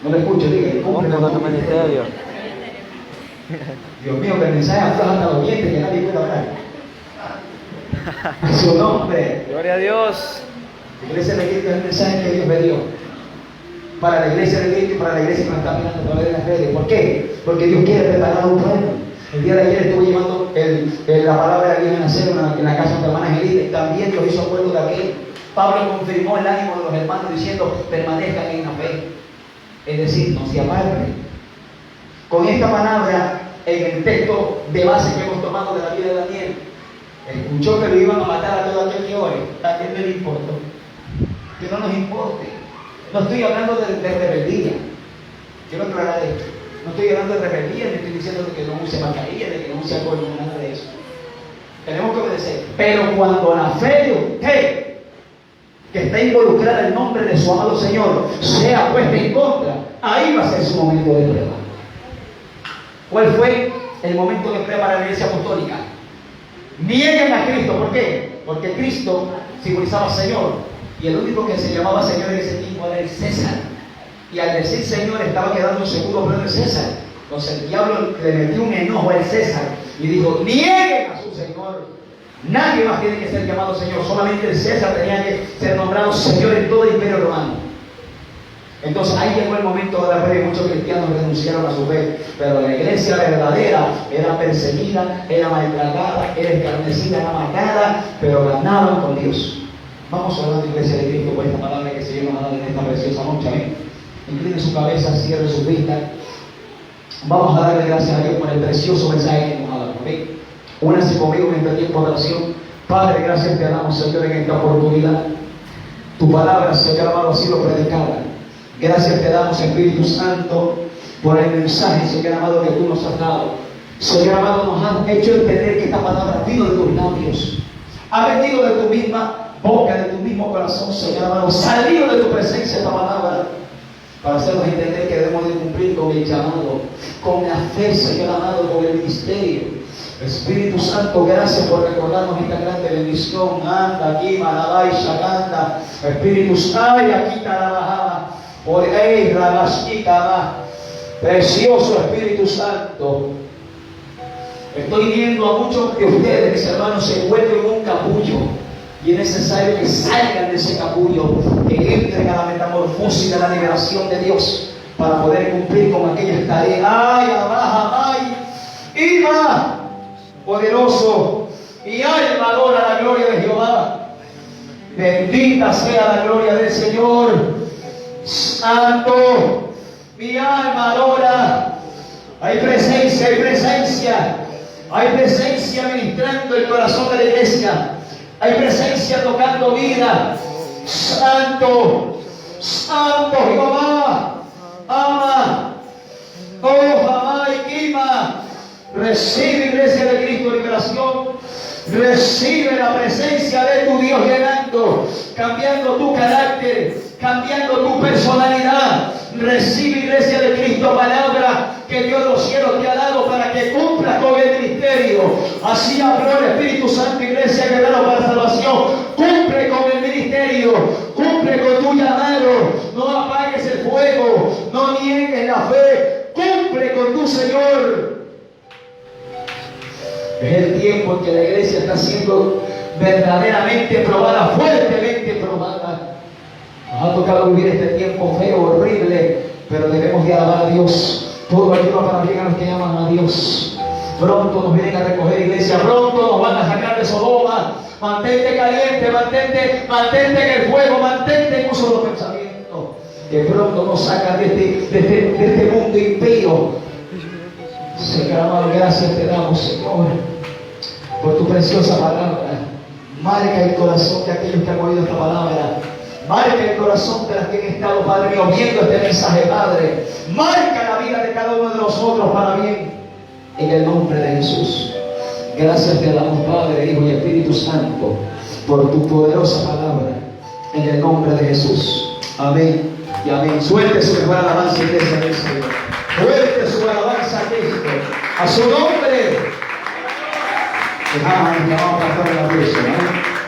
No le escucho, dígale, cumple con tu ministerio. Dios mío, que el mensaje afloja hasta los dientes, que nadie puede hablar. A su nombre. Gloria a Dios. La iglesia de Cristo es el mensaje que Dios me dio para la iglesia de Cristo y para la iglesia que nos está mirando a través de las redes. ¿Por qué? Porque Dios quiere preparar a un pueblo. El día de ayer estuve llevando la palabra de Dios en hacer en la casa de la hermana Angelita, y también lo hizo pueblo de aquel. Pablo confirmó el ánimo de los hermanos diciendo, permanezcan en la fe. Es decir, no se aparten. Con esta palabra, en el texto de base que hemos tomado de la vida de Daniel, escuchó que lo iban a matar a todo aquel que ore. ¿A quién le importó? Que no nos importe. No estoy hablando de rebeldía. Quiero aclarar esto. No estoy hablando de rebeldía, ni estoy diciendo de que no use mascarilla, de que no use alcohol, nada de eso. Tenemos que obedecer. Pero cuando la fe de usted, que está involucrada en el nombre de su amado Señor, sea puesta en contra, ahí va a ser su momento de prueba. ¿Cuál fue el momento de prueba para la iglesia apostólica? Nieguen a Cristo. ¿Por qué? Porque Cristo simbolizaba Señor, y el único que se llamaba Señor en ese tiempo era el César. Y al decir Señor estaba quedando seguro por el César. Entonces el diablo le metió un enojo al César y dijo, nieguen a su Señor. Nadie más tiene que ser llamado Señor. Solamente el César tenía que ser nombrado Señor en todo el imperio romano. Entonces ahí llegó el momento de la fe y muchos cristianos renunciaron a su fe. Pero la iglesia verdadera era perseguida, era maltratada, era escarnecida, era matada, pero ganaban con Dios. Vamos a hablar de iglesia de Cristo por esta palabra que se Señor nos ha dado en esta preciosa noche. Amén. Incline su cabeza, cierre su vista. Vamos a darle gracias a Dios por el precioso mensaje que nos ha dado. ¿Okay? Únanse conmigo en este tiempo de oración. Padre, gracias te damos, Señor, en esta oportunidad. Tu palabra, Señor amado, ha sido predicada. Gracias te damos, Espíritu Santo, por el mensaje, Señor amado, que tú nos has dado. Señor amado, nos has hecho entender que esta palabra vino de tus labios. Ha venido de tu misma boca, de tu mismo corazón, Señor amado. Salido de tu presencia esta palabra, para hacernos entender que debemos de cumplir con el llamado, con la fe, Señor amado, con el ministerio. Espíritu Santo, gracias por recordarnos esta grande bendición. Anda aquí, Marabay, Shaganda. Espíritu Santo, aquí Tarabajaba. Por ahí, Rabashikaba. Precioso Espíritu Santo. Estoy viendo a muchos de ustedes, mis hermanos, se envuelven en un capullo. Y es necesario que salgan de ese capullo, que entren a la metamorfosis de la liberación de Dios para poder cumplir con aquellas tareas. ¡Ay, ay! ¡Iba! Poderoso. Mi alma adora la gloria de Jehová. Bendita sea la gloria del Señor. Santo. Mi alma adora. Hay presencia, hay presencia. Hay presencia ministrando el corazón de la iglesia. Hay presencia tocando vida. Santo, Santo Jehová. Ama. Oh, Jamás y Quima. Recibe, iglesia de Cristo, liberación. Recibe la presencia de tu Dios llenando, cambiando tu carácter, cambiando tu personalidad. Recibe, iglesia de Cristo, palabra que Dios de los cielos te ha dado para que cumplas con el ministerio. Así habló el Espíritu Santo, iglesia guerrero para salvación. Cumple con el ministerio, cumple con tu llamado. No apagues el fuego, no niegues la fe. Cumple con tu Señor. Es el tiempo en que la iglesia está siendo verdaderamente probada, fuertemente probada. Nos ha tocado vivir este tiempo feo, horrible, pero debemos de alabar a Dios. Todo ayuda para bien a los que llaman a Dios. Pronto nos vienen a recoger, iglesia, pronto nos van a sacar de Sodoma. Mantente caliente, mantente en el fuego, mantente en uso de los pensamientos. Que pronto nos sacan de este mundo impío. Señor amado, gracias te damos, Señor, por tu preciosa palabra. Marca el corazón de aquellos que han oído esta palabra. Marca el corazón de las que han estado, Padre mío, viendo este mensaje, Padre. Marca la vida de cada uno de nosotros para bien. En el nombre de Jesús. Gracias te damos, Padre, Hijo y Espíritu Santo, por tu poderosa palabra. En el nombre de Jesús. Amén y amén. Suelte su mejor alabanza, iglesia del Señor. Fuerte su alabanza a Cristo, a su nombre. Dejamos, vamos a pasar la prisa, ¿no?